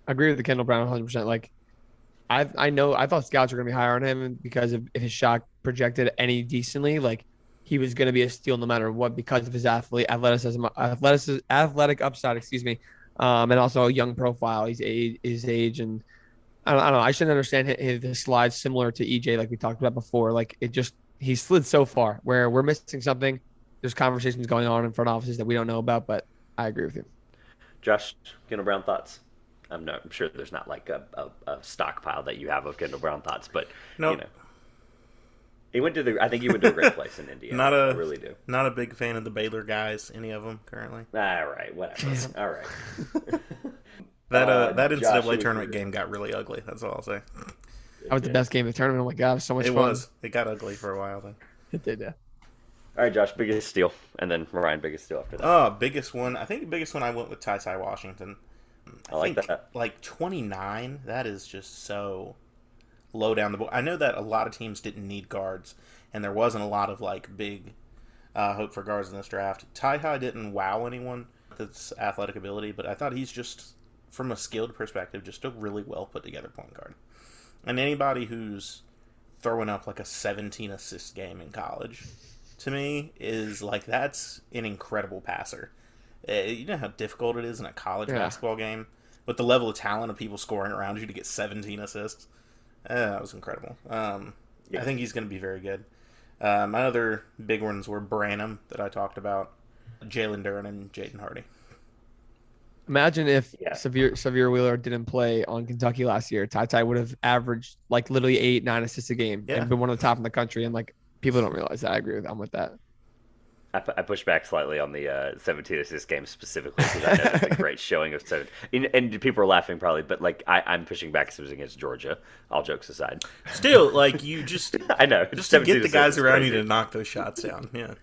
I agree with the Kendall Brown 100%. Like, I thought scouts were going to be higher on him because of if his shot projected any decently. Like, he was going to be a steal no matter what because of his athletic upside, excuse me, and also a young profile. His age, and I don't know. I shouldn't understand his slides similar to EJ, like we talked about before. Like, he slid so far where we're missing something. There's conversations going on in front offices that we don't know about, but I agree with you. Josh, Kendall Brown thoughts? I'm sure there's not like a stockpile that you have of Kendall Brown thoughts, but Nope. I think he went to a great place in Indiana. I really do. Not a big fan of the Baylor guys, any of them currently. All right, whatever. All right. That NCAA Josh, tournament game got really ugly. That's all I'll say. That was the best game of the tournament. Oh my god, it was so much fun. It was. It got ugly for a while then. It did, yeah. All right, Josh, biggest steal, and then Ryan, biggest steal after that. Biggest one. I think the biggest one I went with Ty Washington. I like that. Like 29. That is just so low down the board. I know that a lot of teams didn't need guards, and there wasn't a lot of like big hope for guards in this draft. Ty didn't wow anyone with his athletic ability, but I thought he's just, from a skilled perspective, just a really well put together point guard. And anybody who's throwing up like a 17 assist game in college, to me, is like, that's an incredible passer. You know how difficult it is in a college basketball game with the level of talent of people scoring around you to get 17 assists. That was incredible. I think he's going to be very good. My other big ones were Branham that I talked about, Jalen Duren, and Jaden Hardy. Imagine if Xavier Wheeler didn't play on Kentucky last year. Ty would have averaged like literally 8-9 assists a game and been one of the top in the country. And like, people don't realize that. I agree with that. I push back slightly on the 17 assist game specifically because I know that's a great showing of 7. And people are laughing probably, but like I'm pushing back because it was against Georgia. All jokes aside, still, like, you just I know just to get the guys around you to knock those shots down. Yeah.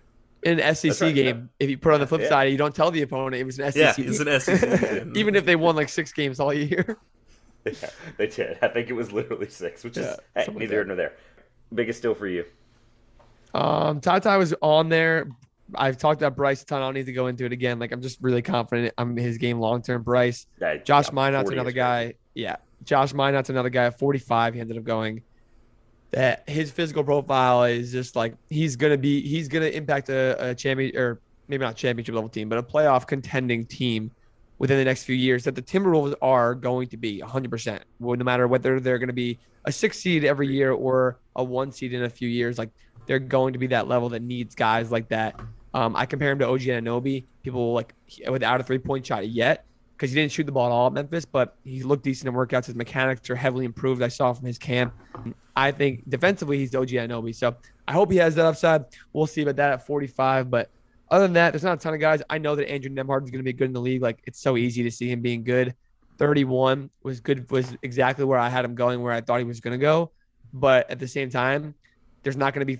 In an SEC game, if you put on the flip side, you don't tell the opponent it was an SEC game. It's an SEC game. Even if they won like 6 games all year. Yeah, they did. I think it was literally 6, which is neither here nor there. Biggest steal for you? Ty was on there. I've talked about Bryce a ton. I don't need to go into it again. Like, I'm just really confident I'm his game long term. Bryce, Josh Minot's another guy. Yeah, Josh Minot's another guy at 45. He ended up going. That his physical profile is just like he's gonna impact a champion, or maybe not championship level team, but a playoff contending team within the next few years. That the Timberwolves are going to be 100%. Well, no matter whether they're going to be a 6 seed every year or a 1 seed in a few years, like they're going to be that level that needs guys like that. I compare him to OG Anunoby. People like without a 3-point shot yet because he didn't shoot the ball at all at Memphis, but he looked decent in workouts. His mechanics are heavily improved. I saw from his camp. I think defensively he's OG Anunoby. So I hope he has that upside. We'll see about that at 45. But other than that, there's not a ton of guys. I know that Andrew Nembhard is going to be good in the league. Like, it's so easy to see him being good. 31 was exactly where I had him going, where I thought he was going to go. But at the same time, there's not going to be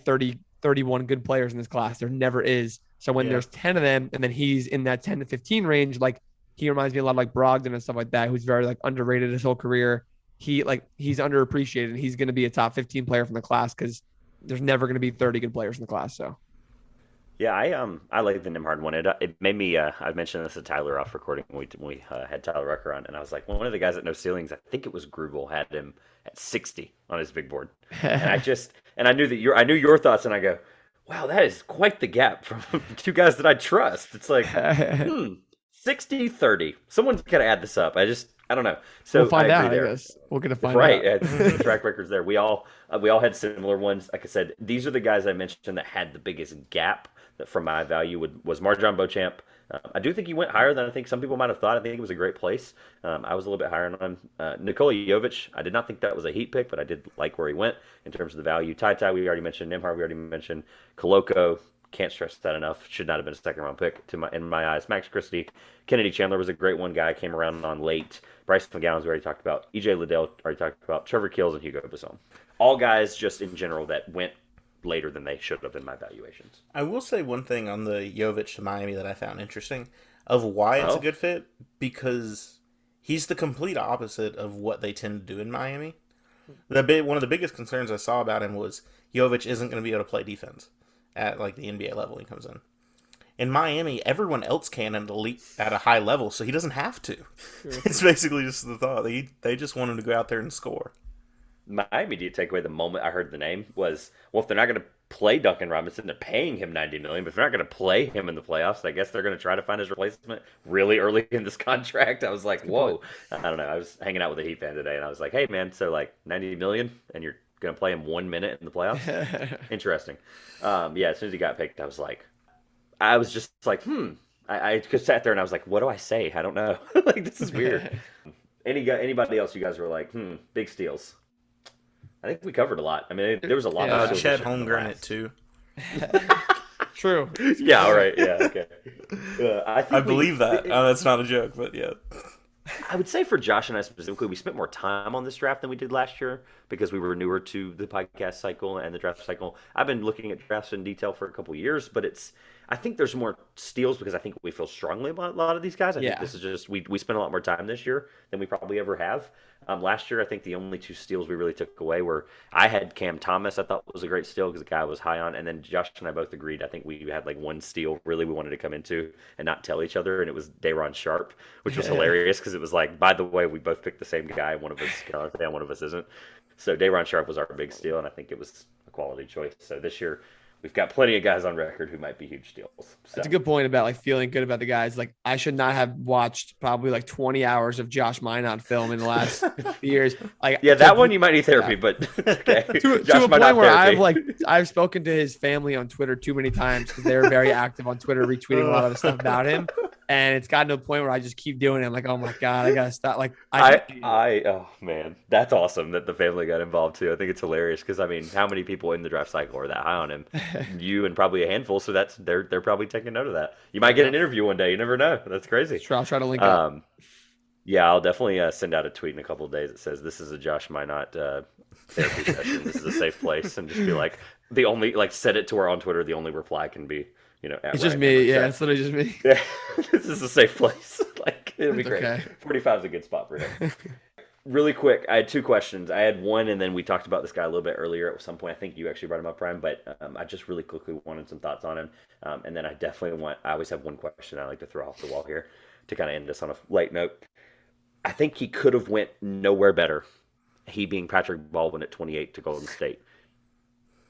31 good players in this class. There never is. So when there's 10 of them and then he's in that 10 to 15 range, like, he reminds me a lot of like Brogdon and stuff like that, who's very like underrated his whole career. He's underappreciated, and he's going to be a top 15 player from the class because there's never going to be 30 good players in the class. So, yeah, I like the Nembhard one. It made me. I mentioned this to Tyler off recording when we had Tyler Rucker on, and I was like, one of the guys at No Ceilings, I think it was Grubel, had him at 60 on his big board, and I knew that I knew your thoughts, and I go, wow, that is quite the gap from 2 guys that I trust. It's like 60-30. Someone's got to add this up. I don't know. So we'll find out. I guess we're gonna find out. Right, the track record's there. We all had similar ones. Like I said, these are the guys I mentioned that had the biggest gap that from my value was Marjon Beauchamp. I do think he went higher than I think some people might have thought. I think it was a great place. I was a little bit higher on him. Nikola Jovic, I did not think that was a heat pick, but I did like where he went in terms of the value. Ty, we already mentioned. Nembhard, we already mentioned. Koloko, can't stress that enough. Should not have been a second-round pick in my eyes. Max Christie. Kennedy Chandler was a great one guy. Came around on late. Bryce McGowan's we already talked about. EJ Liddell already talked about. Trevor Kills and Hugo Basson. All guys just in general that went later than they should have in my valuations. I will say one thing on the Jovic to Miami that I found interesting. of why it's a Oh, good fit, because he's the complete opposite of what they tend to do in Miami. One of the biggest concerns I saw about him was Jovic isn't going to be able to play defense at like the NBA level when he comes in. In Miami, everyone else can at a high level, so he doesn't have to. Sure. It's basically just the thought. They just want him to go out there and score. my immediate takeaway the moment I heard the name was, well, if they're not going to play Duncan Robinson, they're paying him $90 million. But if they're not going to play him in the playoffs, I guess they're going to try to find his replacement really early in this contract. I was like, whoa. I don't know. I was hanging out with a Heat fan today, and I was like, hey, man, so like $90 million, and you're going to play him 1 minute in the playoffs? Interesting. Yeah, as soon as he got picked, I was just like, I just sat there and I was like, what do I say? I don't know. Like, this is weird. Anybody else you guys were like, big steals? I think we covered a lot. I mean, there was a lot of steals. Chet Holmgren it too. True. Yeah, all right. Yeah, okay. I believe that. That's not a joke, but yeah. I would say for Josh and I specifically, we spent more time on this draft than we did last year because we were newer to the podcast cycle and the draft cycle. I've been looking at drafts in detail for a couple of years, but I think there's more steals because I think we feel strongly about a lot of these guys. I think this is just, we spent a lot more time this year than we probably ever have. Last year, I think the only two steals we really took away were, I had Cam Thomas, I thought was a great steal because the guy I was high on, and then Josh and I both agreed, I think we had like one steal really we wanted to come into and not tell each other, and it was Day'Ron Sharp, which was hilarious because it was like, by the way, we both picked the same guy, one of us is a fan, one of us isn't. So Day'Ron Sharp was our big steal, and I think it was a quality choice. So this year, we've got plenty of guys on record who might be huge steals. So. That's a good point about like feeling good about the guys. Like I should not have watched probably like 20 hours of Josh Minot film in the last few years. Like that one you might need therapy, but okay. to a point where I've spoken to his family on Twitter too many times because they're very active on Twitter, retweeting a lot of the stuff about him. And it's gotten to a point where I just keep doing it. I'm like, oh my God, I gotta stop. Like oh man, that's awesome that the family got involved too. I think it's hilarious because I mean, how many people in the draft cycle are that high on him? You and probably a handful. So they're probably taking note of that. You might get an interview one day. You never know. That's crazy. Sure, I'll try to link up. Yeah, I'll definitely send out a tweet in a couple of days that says this is a Josh Minot therapy session. This is a safe place, and just be like the only set it to where on Twitter the only reply can be. It's just me. Yeah, it's literally just me. Yeah, this is a safe place. It'll be great. Okay. 45 is a good spot for him. Really quick, I had two questions. I had one, and then we talked about this guy a little bit earlier at some point. I think you actually brought him up, Brian, but I just really quickly wanted some thoughts on him. And then I always have one question I like to throw off the wall here to kind of end this on a light note. I think he could have went nowhere better, he being Patrick Baldwin at 28 to Golden State.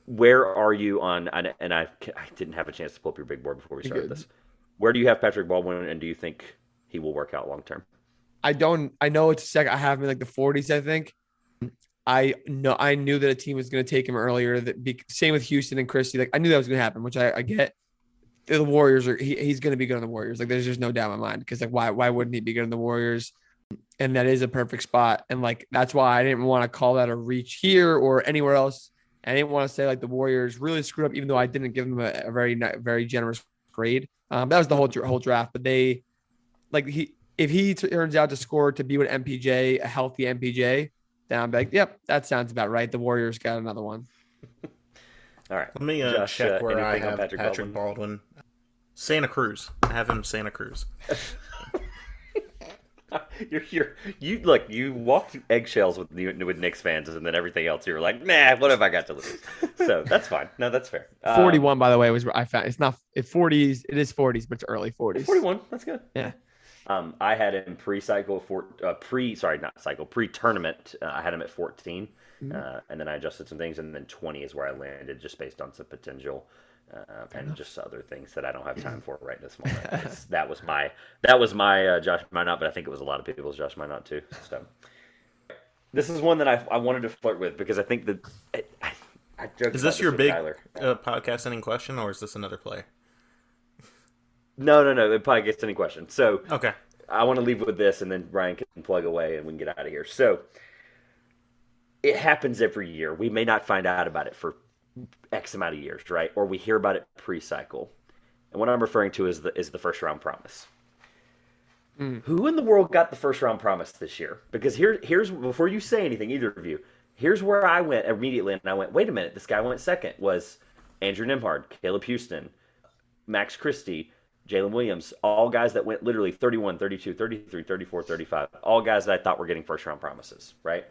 Where are you on, and I didn't have a chance to pull up your big board before we started this. Where do you have Patrick Baldwin, and do you think he will work out long term? I know it's a second. I have him in like the 40s, I think. I knew that a team was going to take him earlier. Same with Houston and Christie. Like I knew that was going to happen, which I get. The Warriors he's going to be good on the Warriors. Like there's just no doubt in my mind because like why wouldn't he be good on the Warriors? And that is a perfect spot. And like that's why I didn't want to call that a reach here or anywhere else. I didn't want to say like the Warriors really screwed up, even though I didn't give them a very generous grade. That was the whole draft. But they if he turns out to score to be with MPJ, a healthy MPJ, then I'm like, yep, that sounds about right. The Warriors got another one. All right. Let me check where I have Patrick Baldwin. Santa Cruz. I have him Santa Cruz. You walked eggshells with Knicks fans, and then everything else you were like, nah, what have I got to lose? So that's fine. No, that's fair. 41, by the way, was where I found. It's not 40s. It is 40s, but it's early 40s. 41. That's good. Yeah. I had him pre-tournament. I had him at 14, and then I adjusted some things, and then 20 is where I landed, just based on some potential. And just other things that I don't have time for right this moment. That was my Josh Minot, but I think it was a lot of people's Josh Minot too. So this is one that I wanted to flirt with because I think that I joked is this your big podcast ending question, or is this another play? No. It probably gets any question. So okay, I want to leave with this, and then Ryan can plug away, and we can get out of here. So it happens every year. We may not find out about it for X amount of years, right? Or we hear about it pre-cycle. And what I'm referring to is the first round promise. Who in the world got the first round promise this year? Because here's before you say anything, either of you, here's where I went immediately, and I went, wait a minute, this guy went second. Was Andrew Nembhard, Caleb Houston, Max Christie, Jalen Williams, all guys that went literally 31, 32, 33, 34, 35, all guys that I thought were getting first-round promises, right?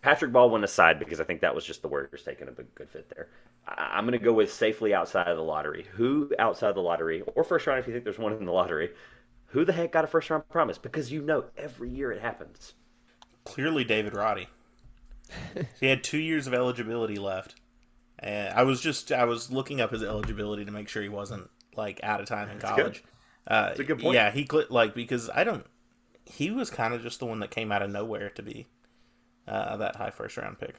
Patrick Baldwin aside, because I think that was just the Warriors taking a good fit there. I'm going to go with safely outside of the lottery. Who outside of the lottery, or first round if you think there's one in the lottery, who the heck got a first-round promise? Because every year it happens. Clearly David Roddy. He had 2 years of eligibility left. And I was looking up his eligibility to make sure he wasn't like out of time in college. That's a good point. Yeah, because he was kind of just the one that came out of nowhere to be that high first round pick.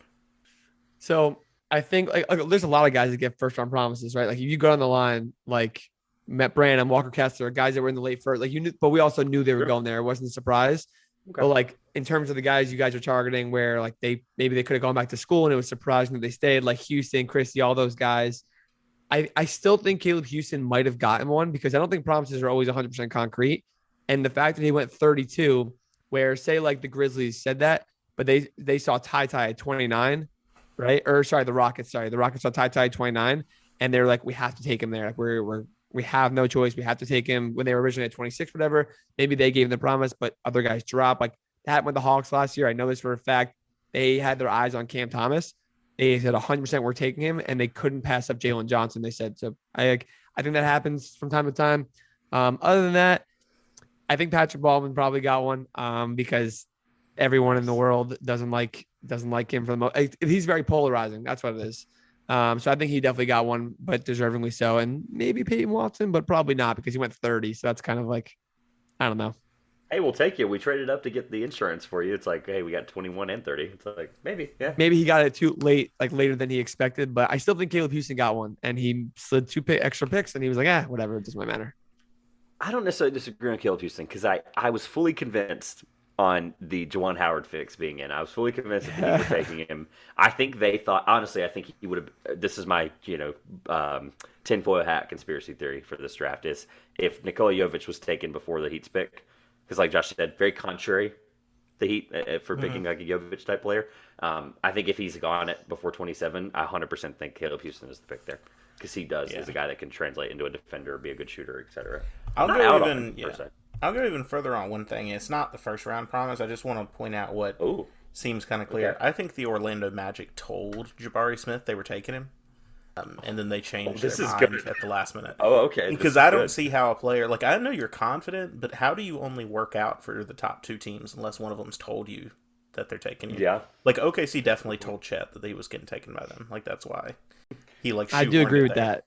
So I think like there's a lot of guys that get first round promises, right? Like if you go on the line, like Matt Branham, Walker Kessler, guys that were in the late first, like you knew, but we also knew they were going there. It wasn't a surprise. Okay. But like in terms of the guys you guys are targeting, where like maybe they could have gone back to school and it was surprising that they stayed, like Houston, Christie, all those guys. I still think Caleb Houston might have gotten one because I don't think promises are always 100% concrete. And the fact that he went 32, where say like the Grizzlies said that, but they saw Ty at 29, right? Or sorry, the Rockets saw Ty at 29, and they're like, we have to take him there. Like we have no choice. We have to take him when they were originally at 26, whatever. Maybe they gave him the promise, but other guys dropped. Like that happened with the Hawks last year. I know this for a fact. They had their eyes on Cam Thomas. They said 100% we're taking him, and they couldn't pass up Jalen Johnson. They said so. I think that happens from time to time. Other than that, I think Patrick Baldwin probably got one because everyone in the world doesn't like him for the most. He's very polarizing. That's what it is. So I think he definitely got one, but deservingly so. And maybe Peyton Watson, but probably not because he went 30. So that's kind of like, I don't know. Hey, we'll take you. We traded up to get the insurance for you. It's like, hey, we got 21 and 30. It's like, maybe, yeah. Maybe he got it too late, like later than he expected. But I still think Caleb Houston got one, and he slid extra picks, and he was like, whatever, it doesn't matter. I don't necessarily disagree on Caleb Houston because I was fully convinced on the Juwan Howard fix being in. I was fully convinced that he was taking him. I think they thought, honestly, I think he would have, this is my, tinfoil hat conspiracy theory for this draft is if Nikola Jovic was taken before the Heat's pick, because like Josh said, very contrary the Heat for picking like a Jovic type player. I think if he's gone at before 27, I 100% think Caleb Houston is the pick there because he is a guy that can translate into a defender, be a good shooter, etc. I'll go even further on one thing. It's not the first round promise. I just want to point out what seems kind of clear. Okay. I think the Orlando Magic told Jabari Smith they were taking him. And then they changed their mind at the last minute. Oh, okay. Because I don't see how a player, like, I know you're confident, but how do you only work out for the top two teams unless one of them's told you that they're taking you? Yeah. Like, OKC definitely told Chet that he was getting taken by them. Like, that's why he, like, I do agree with that.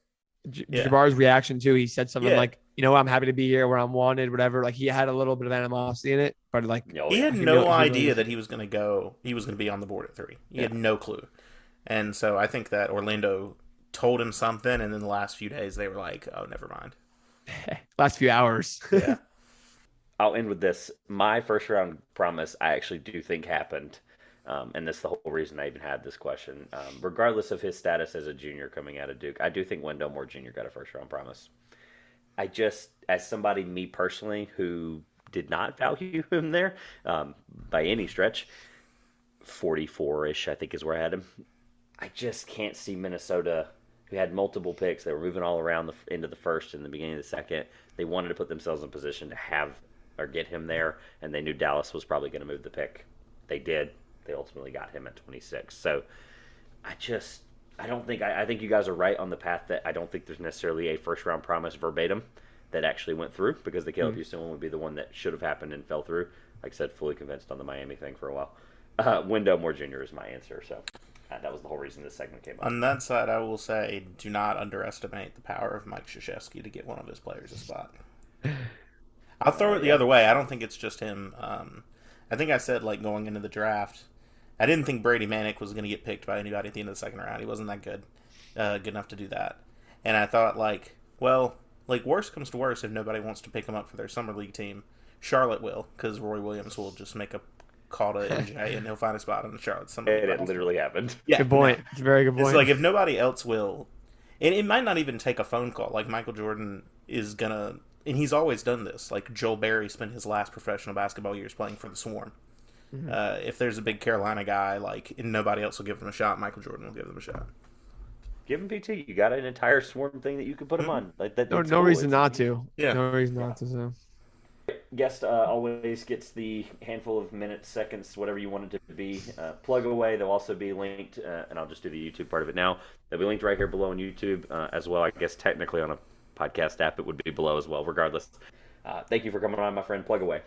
Jabari's reaction, too, he said something like, I'm happy to be here where I'm wanted, whatever. Like, he had a little bit of animosity in it, but, like... He had no idea that he was going to be on the board at 3. He had no clue. And so I think that Orlando told him something, and then the last few days they were like, oh, never mind. Last few hours. Yeah. I'll end with this. My first round promise I actually do think happened. And that's the whole reason I even had this question. Regardless of his status as a junior coming out of Duke, I do think Wendell Moore Jr. got a first round promise. I just, as somebody, me personally, who did not value him there by any stretch, 44-ish I think is where I had him. I just can't see Minnesota, who had multiple picks. They were moving all around the end of the first and the beginning of the second. They wanted to put themselves in position to have or get him there, and they knew Dallas was probably going to move the pick. They did. They ultimately got him at 26. So I think you guys are right on the path that I don't think there's necessarily a first-round promise verbatim that actually went through because the Caleb Houston one would be the one that should have happened and fell through. Like I said, fully convinced on the Miami thing for a while. Wendell Moore Jr. is my answer, so... that was the whole reason this segment came up. On that side, I will say, do not underestimate the power of Mike Krzyzewski to get one of his players a spot. I'll throw it the other way. I don't think it's just him. I think I said, like, going into the draft, I didn't think Brady Manick was going to get picked by anybody at the end of the second round. He wasn't that good enough to do that. And I thought, like, well, like, worst comes to worst if nobody wants to pick him up for their summer league team. Charlotte will, because Roy Williams will just make a call to MJ and he'll find a spot in the Charlotte. It literally happened. Yeah, good point. It's a very good point. It's like if nobody else will, and it might not even take a phone call. Like Michael Jordan is gonna, and he's always done this. Like Joel Berry spent his last professional basketball years playing for the Swarm. If there's a big Carolina guy, like and nobody else will give them a shot, Michael Jordan will give them a shot. give them PT. You got an entire swarm thing that you can put them on. Like that. No, It's no cool. reason not to. Yeah. No reason not to. So. Guest always gets the handful of minutes, seconds, whatever you want it to be. Plug away. They'll also be linked, and I'll just do the YouTube part of it now. They'll be linked right here below on YouTube as well. I guess technically on a podcast app it would be below as well. Regardless, thank you for coming on, my friend. Plug away.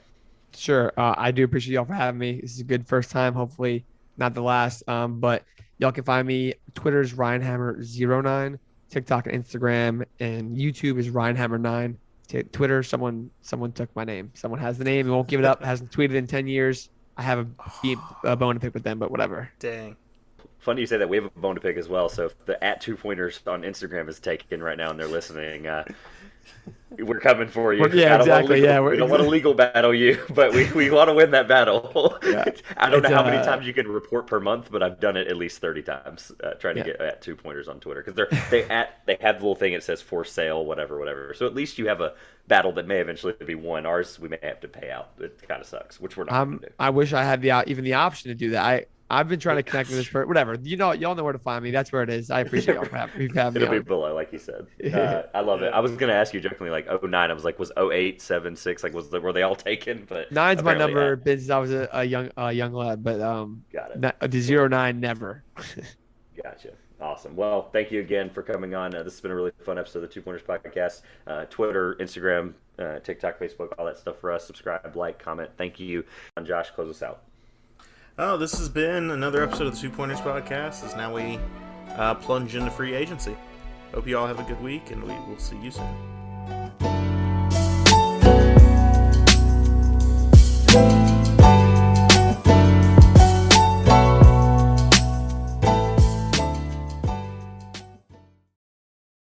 Sure. I do appreciate y'all for having me. This is a good first time. Hopefully not the last. But y'all can find me. Twitter's RyanHammer09, TikTok and Instagram, and YouTube is RyanHammer9. Twitter, someone took my name. Someone has the name and won't give it up. Hasn't tweeted in 10 years. I have a bone to pick with them, but whatever. Dang. Funny you say that. We have a bone to pick as well. So if the @2pointers on Instagram is taken right now and they're listening, we're coming for you. Yeah, exactly. Yeah, we don't want to legal battle you, but we want to win that battle. Yeah. I don't know how many times you can report per month, but I've done it at least 30 times trying to get @2pointers on Twitter because they have the little thing that says for sale, whatever. So at least you have a battle that may eventually be won. Ours we may have to pay out. It kind of sucks, which we're not going to do. I wish I had even the option to do that. I've been trying to connect with this person. Whatever. Y'all know where to find me. That's where it is. I appreciate y'all for having me. It'll be below, like you said. I love it. I was going to ask you jokingly, like 09. I was like, was 08, 7, 6, like were they all taken? But 9's my number. Been since I was a young lad, but got it. The 09 never. Gotcha. Awesome. Well, thank you again for coming on. This has been a really fun episode of the Two Pointers Podcast. Twitter, Instagram, TikTok, Facebook, all that stuff for us. Subscribe, like, comment. Thank you. And Josh, close us out. Oh, this has been another episode of the Two Pointers Podcast. As now we plunge into free agency. Hope you all have a good week, and we will see you soon.